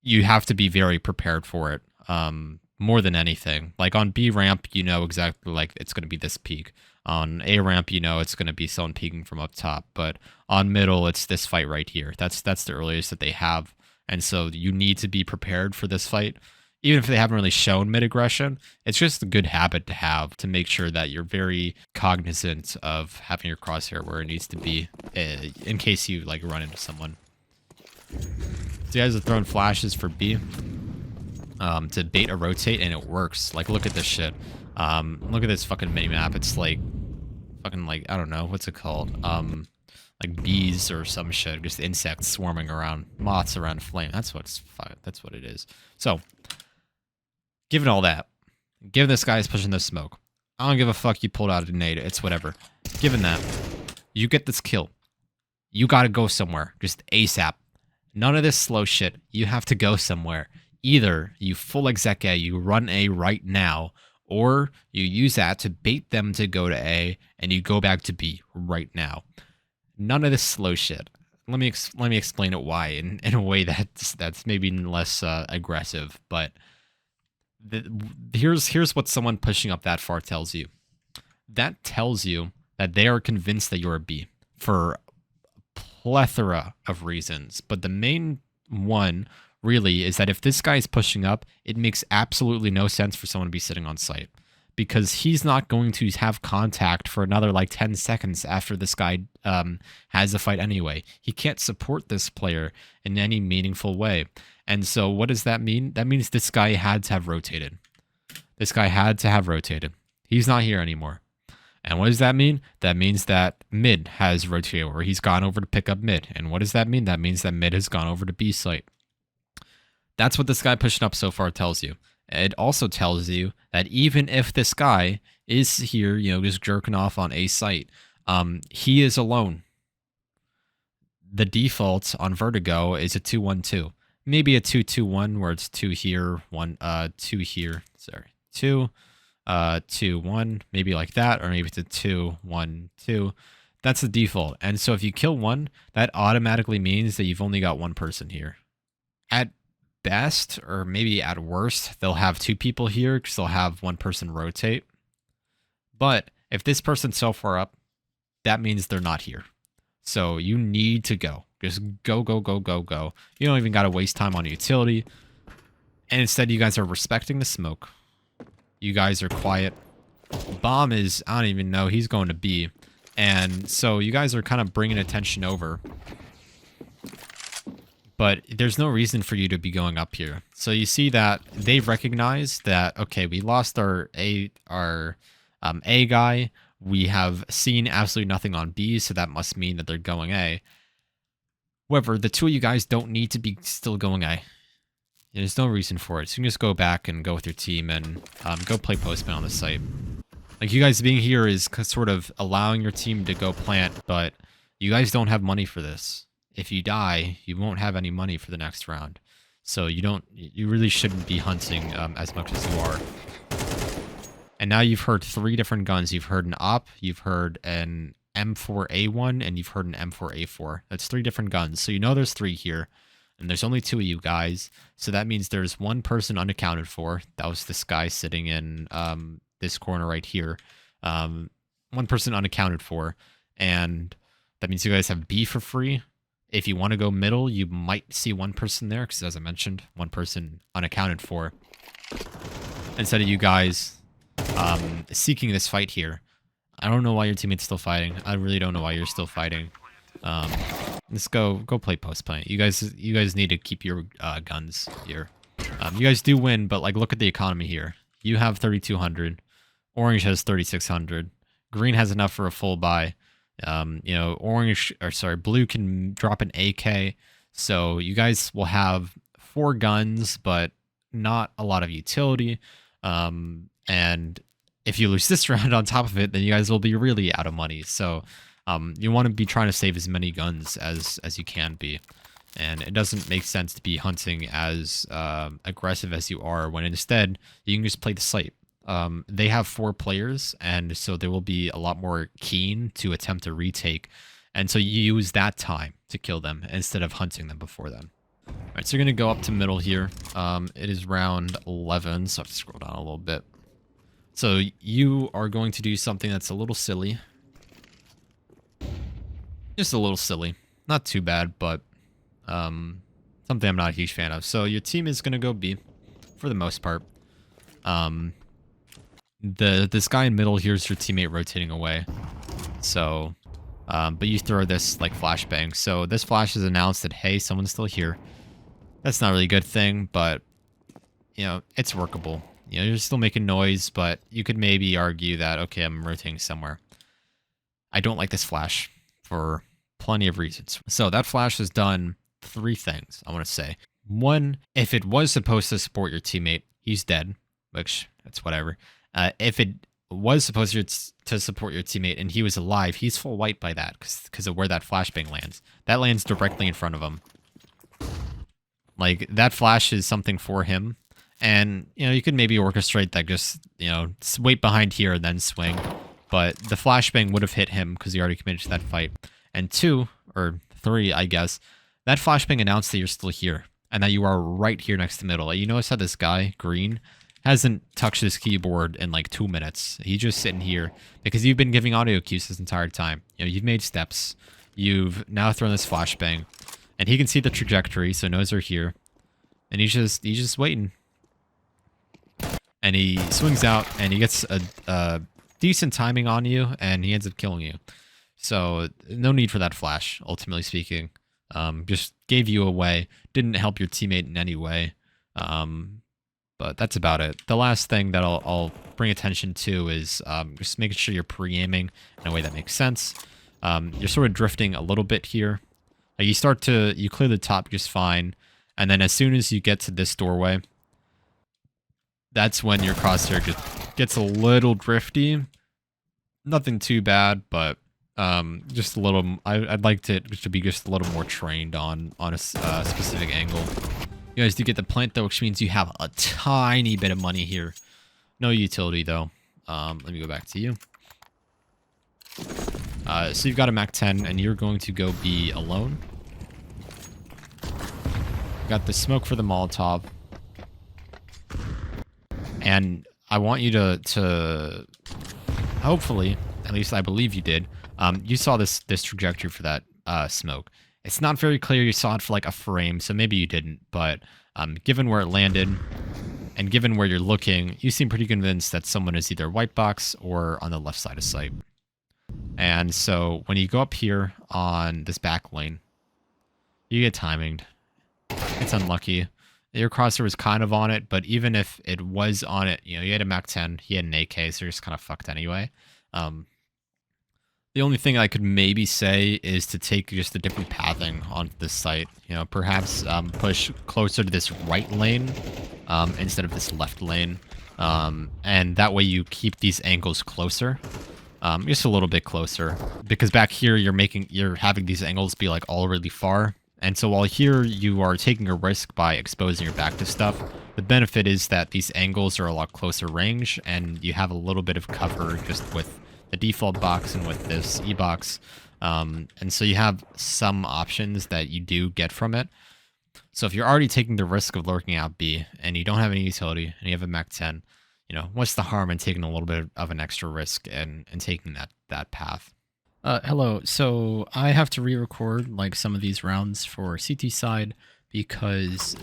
you have to be very prepared for it. More than anything. Like on B ramp, you know exactly like it's going to be this peak. On A ramp, you know it's going to be someone peeking from up top. But on middle, it's this fight right here. That's the earliest that they have. And so you need to be prepared for this fight. Even if they haven't really shown mid-aggression, it's just a good habit to have to make sure that you're very cognizant of having your crosshair where it needs to be in case you like run into someone. So you guys are throwing flashes for B to bait a rotate, and it works. Like, look at this shit. Look at this fucking mini-map. It's like fucking like, I don't know, what's it called? Like bees or some shit, just insects swarming around, moths around a flame. That's what it is. So, given all that, given this guy's pushing the smoke, I don't give a fuck you pulled out a grenade. It's whatever. Given that, you get this kill. You gotta go somewhere, just ASAP. None of this slow shit. You have to go somewhere. Either you full exec A, you run A right now, or you use that to bait them to go to A, and you go back to B right now. None of this slow shit. Let me explain it why in a way that's maybe less aggressive. But here's what someone pushing up that far tells you. That tells you that they are convinced that you're a B for a plethora of reasons. But the main one really is that if this guy is pushing up, it makes absolutely no sense for someone to be sitting on site because he's not going to have contact for another like 10 seconds after this guy has a fight anyway. He can't support this player in any meaningful way. And so what does that mean? That means this guy had to have rotated. This guy had to have rotated. He's not here anymore. And what does that mean? That means that mid has rotated, or he's gone over to pick up mid. And what does that mean? That means that mid has gone over to B site. That's what this guy pushing up so far tells you. It also tells you that even if this guy is here, just jerking off on A site, he is alone. The default on Vertigo is a 2-1-2. Maybe a 2-2-1 where it's 2 here, 2 here. Sorry. 2, 2, 1, maybe like that, or maybe it's a 2, 1, 2. That's the default. And so if you kill one, that automatically means that you've only got one person here. At best, or maybe at worst, they'll have 2 people here because they'll have one person rotate. But if this person's so far up, that means they're not here. So you need to go. Just go, go, go, go, go. You don't even got to waste time on utility. And instead, you guys are respecting the smoke. You guys are quiet. Bomb is, I don't even know, he's going to B. And so you guys are kind of bringing attention over. But there's no reason for you to be going up here. So you see that they've recognized that, okay, we lost our A guy. We have seen absolutely nothing on B, so that must mean that they're going A. However, the 2 of you guys don't need to be still going A. There's no reason for it. So you can just go back and go with your team and go play postman on the site. Like, you guys being here is sort of allowing your team to go plant, but you guys don't have money for this. If you die, you won't have any money for the next round. So you really shouldn't be hunting as much as you are. And now you've heard 3 different guns. You've heard an op, you've heard an M4A1, and you've heard an M4A4. That's 3 different guns. So you know there's 3 here. And there's only 2 of you guys. So that means there's 1 person unaccounted for. That was this guy sitting in this corner right here. 1 person unaccounted for. And that means you guys have B for free. If you want to go middle, you might see 1 person there. Because as I mentioned, 1 person unaccounted for. Instead of you guys seeking this fight here. I don't know why your teammate's still fighting. I really don't know why you're still fighting. Let's go play post play. You guys need to keep your guns here. You guys do win, but like look at the economy here. You have 3,200. Orange has 3,600. Green has enough for a full buy. Blue can drop an AK. So you guys will have 4 guns, but not a lot of utility. And if you lose this round on top of it, then you guys will be really out of money. So you want to be trying to save as many guns as you can be. And it doesn't make sense to be hunting as aggressive as you are when instead you can just play the site. They have 4 players, and so they will be a lot more keen to attempt to retake. And so you use that time to kill them instead of hunting them before then. All right, so you're going to go up to middle here. It is round 11, so I have to scroll down a little bit. So you are going to do something that's a little silly. Just a little silly. Not too bad, but something I'm not a huge fan of. So your team is going to go B for the most part. This guy in middle, here's your teammate rotating away. So, but you throw this like flashbang. So this flash has announced that, hey, someone's still here. That's not really a good thing, but, it's workable. You're still making noise, but you could maybe argue that, okay, I'm rotating somewhere. I don't like this flash for plenty of reasons. So that flash has done 3 things, I want to say. 1, if it was supposed to support your teammate, he's dead, which that's whatever. If it was supposed to support your teammate and he was alive, he's full white by that because of where that flashbang lands. That lands directly in front of him. Like, that flash is something for him. And, you could maybe orchestrate that, just, wait behind here and then swing. But the flashbang would have hit him because he already committed to that fight. And 2, or 3, I guess, that flashbang announced that you're still here. And that you are right here next to middle. You notice how this guy, Green, hasn't touched his keyboard in like 2 minutes. He's just sitting here because you've been giving audio cues this entire time. You've made steps. You've now thrown this flashbang. And he can see the trajectory, so knows they're here. and he's just waiting. And he swings out, and he gets a decent timing on you, and he ends up killing you. So no need for that flash, ultimately speaking. Just gave you away, didn't help your teammate in any way. But that's about it. The last thing that I'll bring attention to is just making sure you're pre-aiming in a way that makes sense. You're sort of drifting a little bit here. Like you clear the top just fine, and then as soon as you get to this doorway, that's when your crosshair gets a little drifty. Nothing too bad, but just a little. I'd like to be just a little more trained on a specific angle. You guys do get the plant though, which means you have a tiny bit of money here. No utility though. Let me go back to you. So you've got a Mac 10, and you're going to go be alone. Got the smoke for the Molotov. And I want you to hopefully, at least I believe you did, you saw this trajectory for that smoke. It's not very clear you saw it for like a frame, so maybe you didn't, but given where it landed and given where you're looking, you seem pretty convinced that someone is either white box or on the left side of sight. And so when you go up here on this back lane, you get timinged. It's unlucky. Your crosshair was kind of on it, but even if it was on it, you had a Mac 10, he had an AK, so you're just kind of fucked anyway. The only thing I could maybe say is to take just a different pathing on this site. Perhaps push closer to this right lane instead of this left lane. And that way you keep these angles closer. Just a little bit closer. Because back here you're having these angles be like all really far. And so while here you are taking a risk by exposing your back to stuff, the benefit is that these angles are a lot closer range, and you have a little bit of cover just with the default box and with this E-box. And so you have some options that you do get from it. So if you're already taking the risk of lurking out B, and you don't have any utility, and you have a Mac 10, what's the harm in taking a little bit of an extra risk and taking that path? Hello. So I have to re-record like some of these rounds for CT side because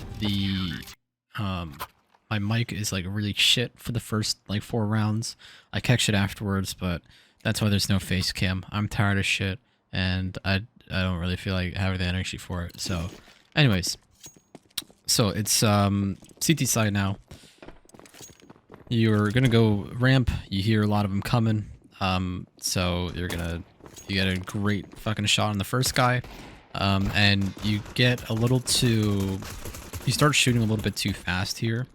my mic is like really shit for the first like 4 rounds. I catch it afterwards, but that's why there's no face cam. I'm tired of shit, and I don't really feel like having the energy for it. So, anyways, so it's CT side now. You're gonna go ramp. You hear a lot of them coming. So you get a great fucking shot on the first guy, and you start shooting a little bit too fast here.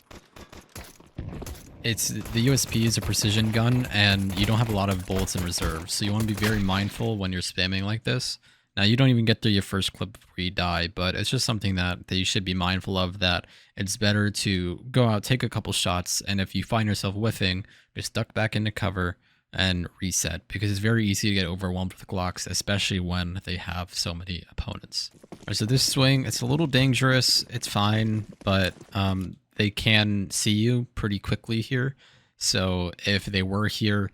The USP is a precision gun, and you don't have a lot of bullets in reserve, so you want to be very mindful when you're spamming like this. Now, you don't even get through your first clip before you die, but it's just something that you should be mindful of, that it's better to go out, take a couple shots, and if you find yourself whiffing, just duck back into cover and reset, because it's very easy to get overwhelmed with Glocks, especially when they have so many opponents. Right, so this swing, it's a little dangerous, it's fine, but they can see you pretty quickly here. So if they were here,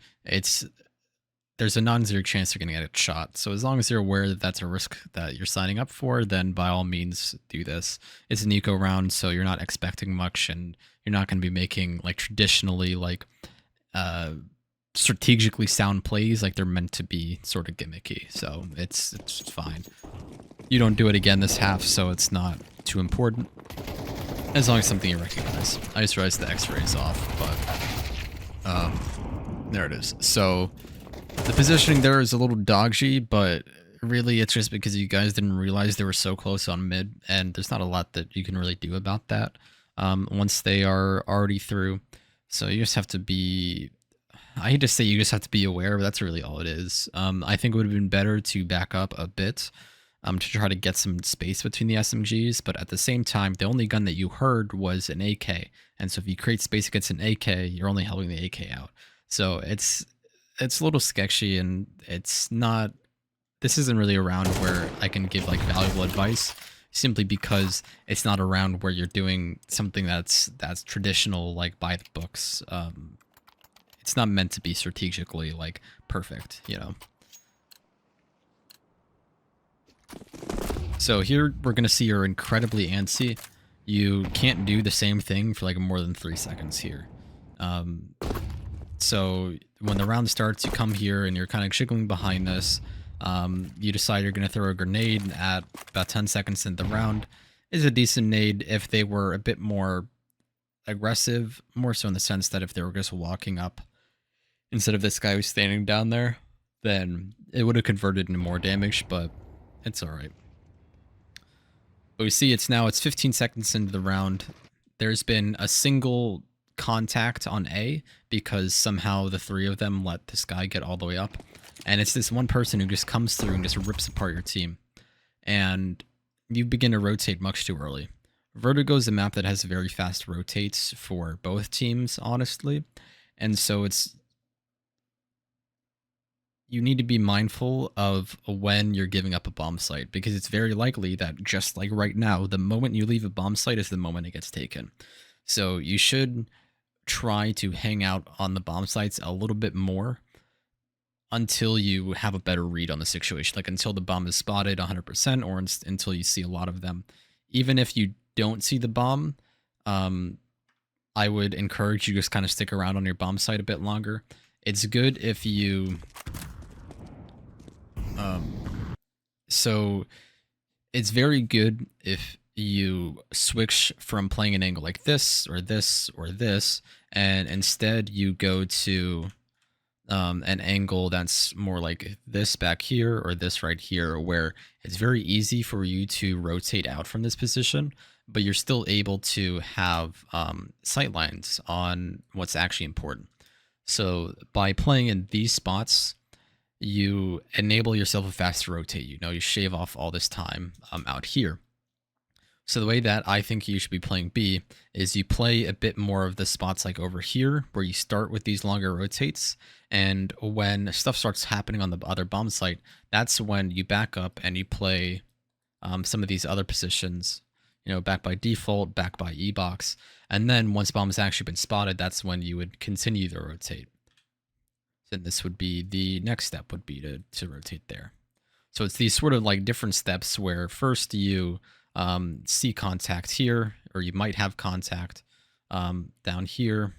there's a non-zero chance you're going to get a shot. So as long as you're aware that that's a risk that you're signing up for, then by all means do this. It's an eco round, so you're not expecting much, and you're not going to be making like traditionally like strategically sound plays like they're meant to be, sort of gimmicky. So it's fine. You don't do it again this half, so it's not too important, as long as something you recognize. I just realized the X-ray is off, but there it is. So the positioning there is a little dodgy, but really it's just because you guys didn't realize they were so close on mid, and there's not a lot that you can really do about that once they are already through. So you just have to be, I hate to say you just have to be aware, but that's really all it is. I think it would have been better to back up a bit to try to get some space between the SMGs, but at the same time, the only gun that you heard was an AK, and so if you create space against an AK, you're only helping the AK out. So it's a little sketchy, and this isn't really a round where I can give like valuable advice, simply because it's not a round where you're doing something that's traditional, like by the books. It's not meant to be strategically like perfect, So here we're gonna see you're incredibly antsy. you can't do the same thing for like more than 3 seconds here. Um, so when the round starts, you come here and you're kind of jiggling behind this. You decide you're going to throw a grenade at about 10 seconds into the round. Is a decent nade if they were a bit more aggressive, more so in the sense that if they were just walking up instead of this guy who's standing down there, then it would have converted into more damage, but it's alright. But we see it's 15 seconds into the round. There's been a single contact on A because somehow the three of them let this guy get all the way up. And it's this one person who just comes through and just rips apart your team. And you begin to rotate much too early. Vertigo is a map that has very fast rotates for both teams, honestly. And so you need to be mindful of when you're giving up a bomb site, because it's very likely that just like right now, the moment you leave a bomb site is the moment it gets taken. So you should try to hang out on the bomb sites a little bit more until you have a better read on the situation, like until the bomb is spotted 100% or until you see a lot of them. Even if you don't see the bomb, I would encourage you just kind of stick around on your bomb site a bit longer. It's good if you so it's very good if you switch from playing an angle like this or this or this, and instead you go to an angle that's more like this back here or this right here, where it's very easy for you to rotate out from this position, but you're still able to have sight lines on what's actually important. So by playing in these spots, you enable yourself a faster rotate. You shave off all this time out here. So the way that I think you should be playing B is you play a bit more of the spots like over here, where you start with these longer rotates, and when stuff starts happening on the other bomb site, that's when you back up and you play some of these other positions, back by default, back by E-box, and then once bomb has actually been spotted, that's when you would continue to rotate. Then this would be the next step, would be to rotate there. So it's these sort of like different steps where first you see contact here, or you might have contact down here.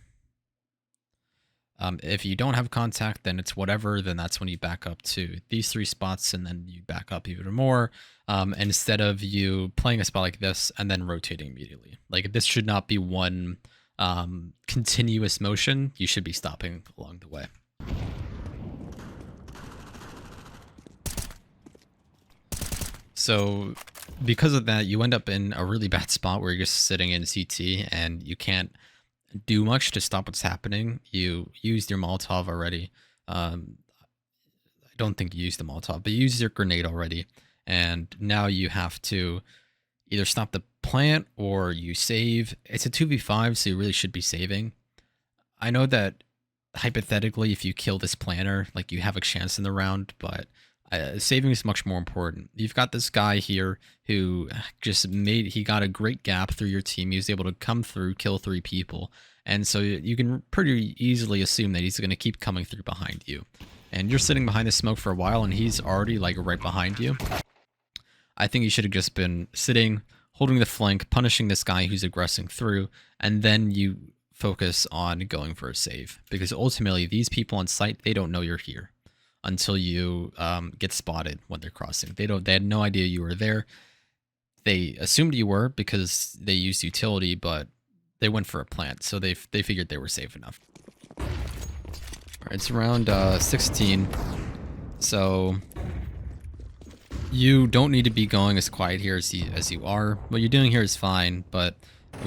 If you don't have contact, then it's whatever. Then that's when you back up to these three spots, and then you back up even more. Instead of you playing a spot like this and then rotating immediately. Like this should not be one continuous motion. You should be stopping along the way. So because of that, you end up in a really bad spot where you're just sitting in CT and you can't do much to stop what's happening. You used your Molotov already. I don't think you used the Molotov, but you used your grenade already. And now you have to either stop the plant or you save. It's a 2v5, so you really should be saving. I know that hypothetically, if you kill this planter, like you have a chance in the round, but saving is much more important. You've got this guy here who he got a great gap through your team. He was able to come through, kill 3 people. And so you can pretty easily assume that he's going to keep coming through behind you. And you're sitting behind the smoke for a while and he's already like right behind you. I think you should have just been sitting, holding the flank, punishing this guy who's aggressing through, and then you focus on going for a save. Because ultimately, these people on site, they don't know you're here until you get spotted when they're crossing. They had no idea you were there. They assumed you were because they used utility, but they went for a plant, so they figured they were safe enough. All right, it's around 16, so you don't need to be going as quiet here as you are. What you're doing here is fine, but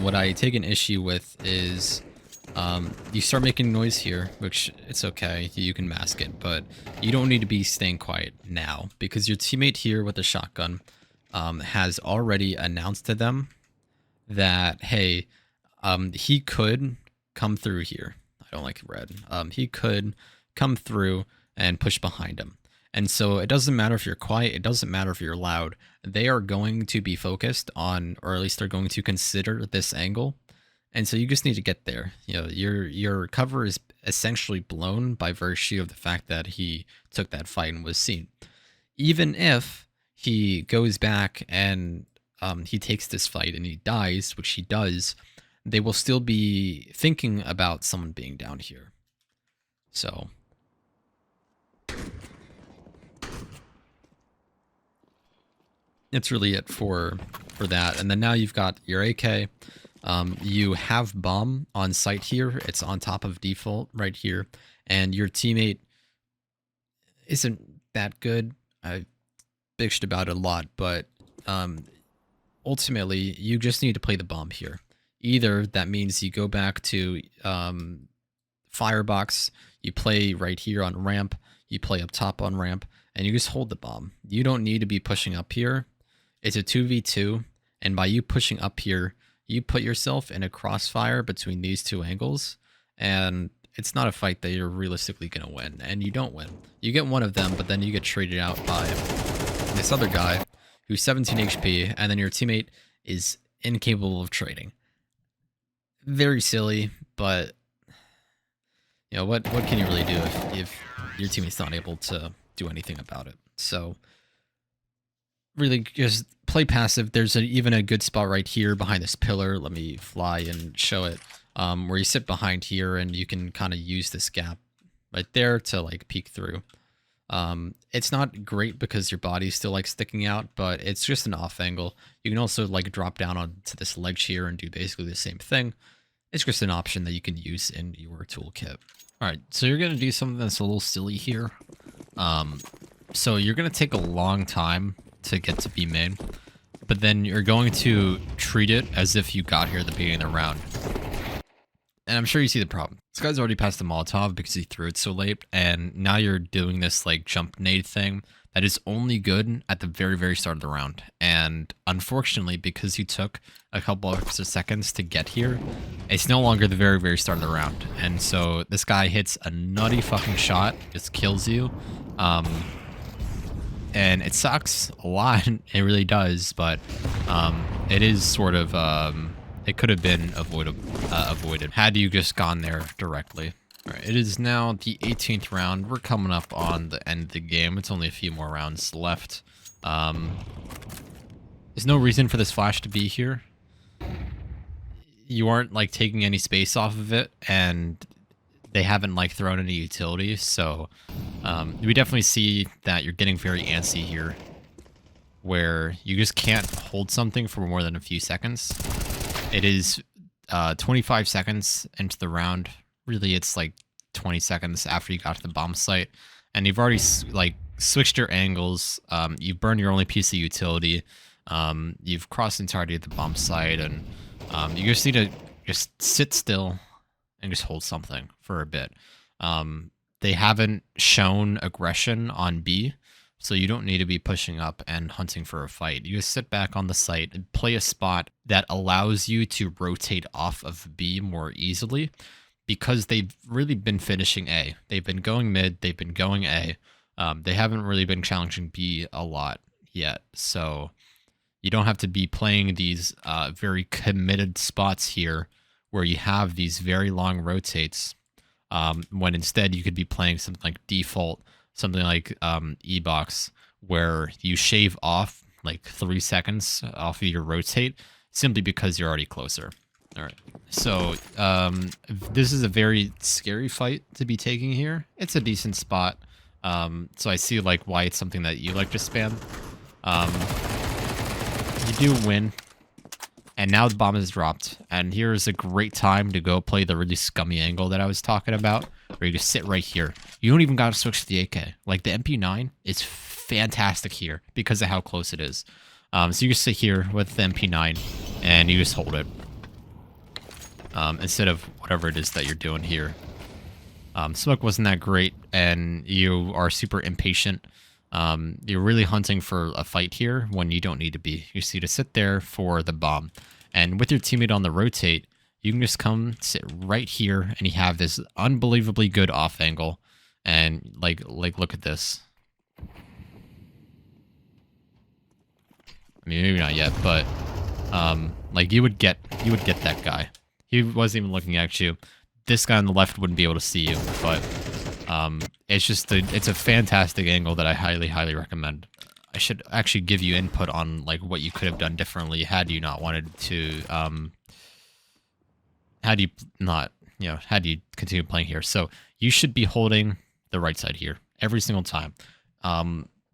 what I take an issue with is you start making noise here, which it's okay, you can mask it, but you don't need to be staying quiet now, because your teammate here with the shotgun has already announced to them that, hey, he could come through here. I don't like red. He could come through and push behind him. And so it doesn't matter if you're quiet, it doesn't matter if you're loud. They are going to be focused on, or at least they're going to consider this angle. And so you just need to get there. Your cover is essentially blown by virtue of the fact that he took that fight and was seen. Even if he goes back and he takes this fight and he dies, which he does, they will still be thinking about someone being down here. So it's really it for that. And then now you've got your AK. You have bomb on site here. It's on top of default right here. And your teammate isn't that good. I bitched about it a lot, but ultimately you just need to play the bomb here. Either that means you go back to firebox, you play right here on ramp, you play up top on ramp, and you just hold the bomb. You don't need to be pushing up here. It's a 2v2, and by you pushing up here, you put yourself in a crossfire between these two angles, and it's not a fight that you're realistically going to win, and you don't win. You get one of them, but then you get traded out by this other guy who's 17 HP, and then your teammate is incapable of trading. Very silly, but you know, what can you really do if your teammate's not able to do anything about it? So really just play passive. There's even a good spot right here behind this pillar. Let me fly and show it. Where you sit behind here and you can kind of use this gap right there to like peek through. It's not great because your body's still like sticking out, but it's just an off angle. You can also like drop down onto this ledge here and do basically the same thing. It's just an option that you can use in your toolkit. All right, so you're going to do something that's a little silly here. So you're going to take a long time to get to B main, but then you're going to treat it as if you got here at the beginning of the round. And I'm sure you see the problem. This guy's already passed the Molotov because he threw it so late, and now you're doing this like jump nade thing that is only good at the very, very start of the round. And unfortunately, because you took a couple extra seconds to get here, it's no longer the very, very start of the round. And so this guy hits a nutty fucking shot, just kills you. And it sucks a lot. It really does, but it is sort of... it could have been avoided had you just gone there directly. All right, it is now the 18th round. We're coming up on the end of the game. It's only a few more rounds left. There's no reason for this flash to be here. You aren't like taking any space off of it, and they haven't like thrown any utility. So we definitely see that you're getting very antsy here, where you just can't hold something for more than a few seconds. It is 25 seconds into the round. Really, it's like 20 seconds after you got to the bomb site, and you've already like switched your angles. You've burned your only piece of utility. You've crossed the entirety of the bomb site, and you just need to just sit still and just hold something for a bit. They haven't shown aggression on B, so you don't need to be pushing up and hunting for a fight. You just sit back on the site and play a spot that allows you to rotate off of B more easily, because they've really been finishing A. They've been going mid, they've been going A. They haven't really been challenging B a lot yet, so you don't have to be playing these very committed spots here where you have these very long rotates, when instead you could be playing something like default, something like E-Box, where you shave off like 3 seconds off of your rotate simply because you're already closer. All right, so this is a very scary fight to be taking here. It's a decent spot, so I see like why it's something that you like to spam. You do win, and now the bomb is dropped, and here is a great time to go play the really scummy angle that I was talking about, where you just sit right here. You don't even got to switch to the AK. Like, the MP9 is fantastic here because of how close it is. So you just sit here with the MP9, and you just hold it, instead of whatever it is that you're doing here. Smoke wasn't that great, and you are super impatient. You're really hunting for a fight here when you don't need to be. You just need to sit there for the bomb. And with your teammate on the rotate, you can just come sit right here, and you have this unbelievably good off angle. And like look at this. I mean, maybe not yet, but like you would get that guy. He wasn't even looking at you. This guy on the left wouldn't be able to see you, but it's just it's a fantastic angle that I highly recommend. I should actually give you input on like what you could have done differently had you not wanted to had you not, had you continue playing here. So you should be holding the right side here every single time.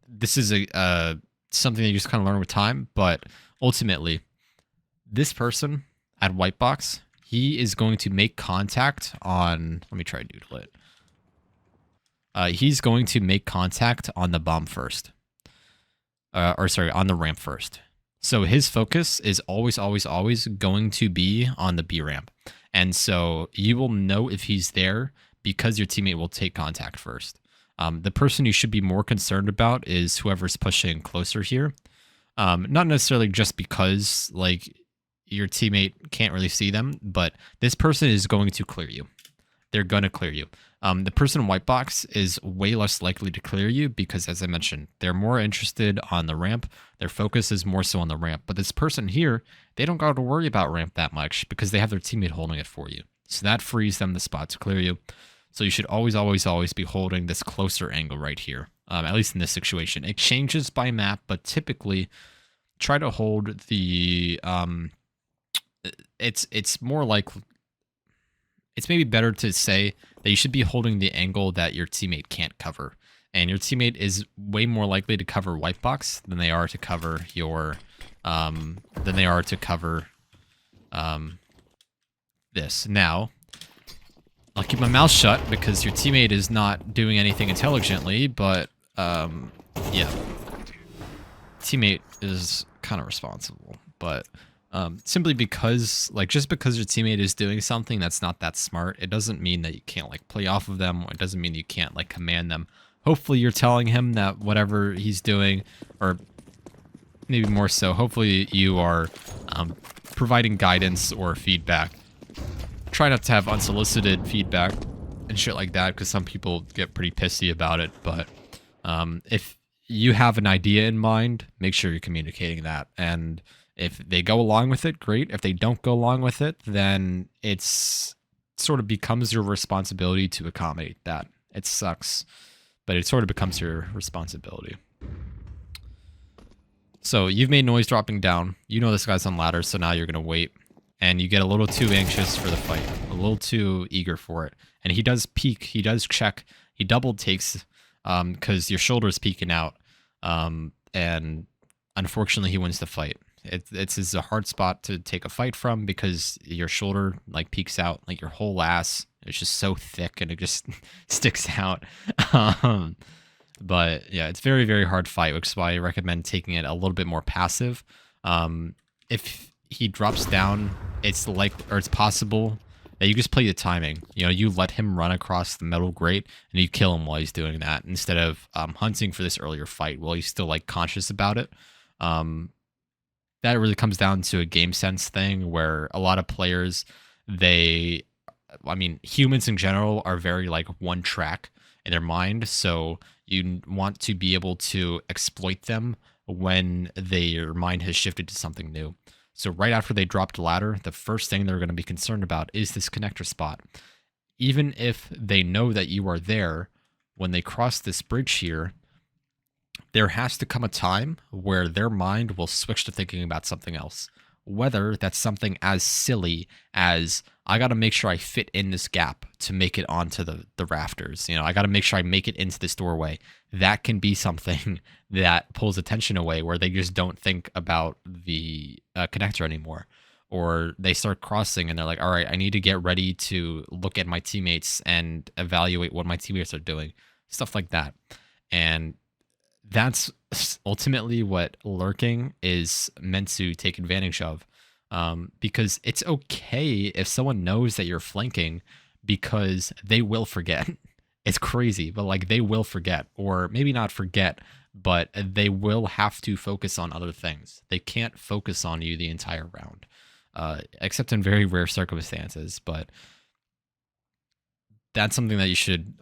This is a something that you just kind of learn with time, but ultimately, this person at white box, he is going to make contact on. Let me try to doodle it. He's going to make contact on the bomb first, or sorry, on the ramp first. So his focus is always, always, always going to be on the B ramp. And so you will know if he's there because your teammate will take contact first. The person you should be more concerned about is whoever's pushing closer here. Not necessarily just because like your teammate can't really see them, but this person is going to clear you. They're going to clear you. The person in white box is way less likely to clear you because, as I mentioned, they're more interested on the ramp. Their focus is more so on the ramp. But this person here, they don't got to worry about ramp that much because they have their teammate holding it for you. So that frees them the spot to clear you. So you should always, always, always be holding this closer angle right here, at least in this situation. It changes by map, but typically try to hold the... it's more like... It's maybe better to say that you should be holding the angle that your teammate can't cover. And your teammate is way more likely to cover white box than they are to cover your... this. Now, I'll keep my mouth shut because your teammate is not doing anything intelligently, but, yeah. Teammate is kind of responsible, but... simply because, like, just because your teammate is doing something that's not that smart, it doesn't mean that you can't, like, play off of them, or it doesn't mean you can't, like, command them. Hopefully you're telling him that whatever he's doing, or maybe more so, hopefully you are providing guidance or feedback. Try not to have unsolicited feedback and shit like that, because some people get pretty pissy about it, but if you have an idea in mind, make sure you're communicating that, and... If they go along with it, great. If they don't go along with it, then it's sort of becomes your responsibility to accommodate that. It sucks, but it sort of becomes your responsibility. So you've made noise dropping down. You know this guy's on ladder, so now you're going to wait. And you get a little too anxious for the fight, a little too eager for it. And he does peek, he does check, he double takes because your shoulder's peeking out. And unfortunately, he wins the fight. It's a hard spot to take a fight from because your shoulder like peeks out, like your whole ass. It's just so thick and it just sticks out. But yeah, it's very, very hard fight, which is why I recommend taking it a little bit more passive. If he drops down, it's possible that you just play the timing. You know, you let him run across the metal grate and you kill him while he's doing that instead of hunting for this earlier fight while he's still like conscious about it. That really comes down to a game sense thing where a lot of players, humans in general are very like one track in their mind. So you want to be able to exploit them when their mind has shifted to something new. So right after they dropped a ladder, the first thing they're going to be concerned about is this connector spot. Even if they know that you are there, when they cross this bridge here, there has to come a time where their mind will switch to thinking about something else. Whether that's something as silly as, I got to make sure I fit in this gap to make it onto the rafters. You know, I got to make sure I make it into this doorway. That can be something that pulls attention away where they just don't think about the connector anymore. Or they start crossing and they're like, all right, I need to get ready to look at my teammates and evaluate what my teammates are doing. Stuff like that. And that's ultimately what lurking is meant to take advantage of, because it's okay if someone knows that you're flanking because they will forget. It's crazy, but like they will forget, or maybe not forget, but they will have to focus on other things. They can't focus on you the entire round, except in very rare circumstances. But that's something that you should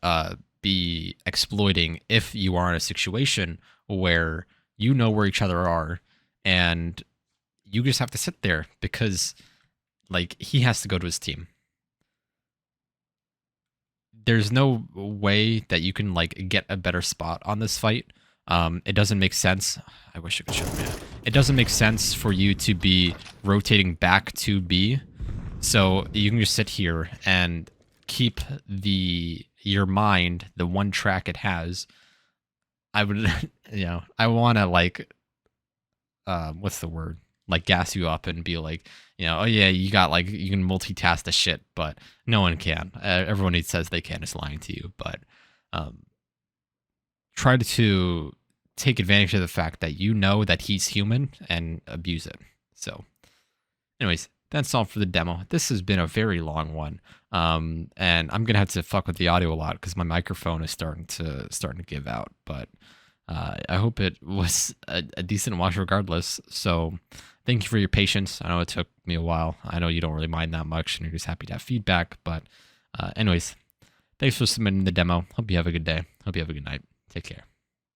be exploiting if you are in a situation where you know where each other are and you just have to sit there because like he has to go to his team. There's no way that you can like get a better spot on this fight It doesn't make sense. I wish I could show them. Yeah. It doesn't make sense for you to be rotating back to B. So you can just sit here and keep your mind, the one track it has. I would, I want to like, what's the word? Like gas you up and be like, oh yeah, you got like, you can multitask the shit, but no one can. Everyone who says they can is lying to you, but try to take advantage of the fact that you know that he's human and abuse it. So anyways, that's all for the demo. This has been a very long one. And I'm going to have to fuck with the audio a lot because my microphone is starting to give out, but I hope it was a decent watch regardless. So thank you for your patience. I know it took me a while. I know you don't really mind that much and you're just happy to have feedback, but anyways, thanks for submitting the demo. Hope you have a good day. Hope you have a good night. Take care.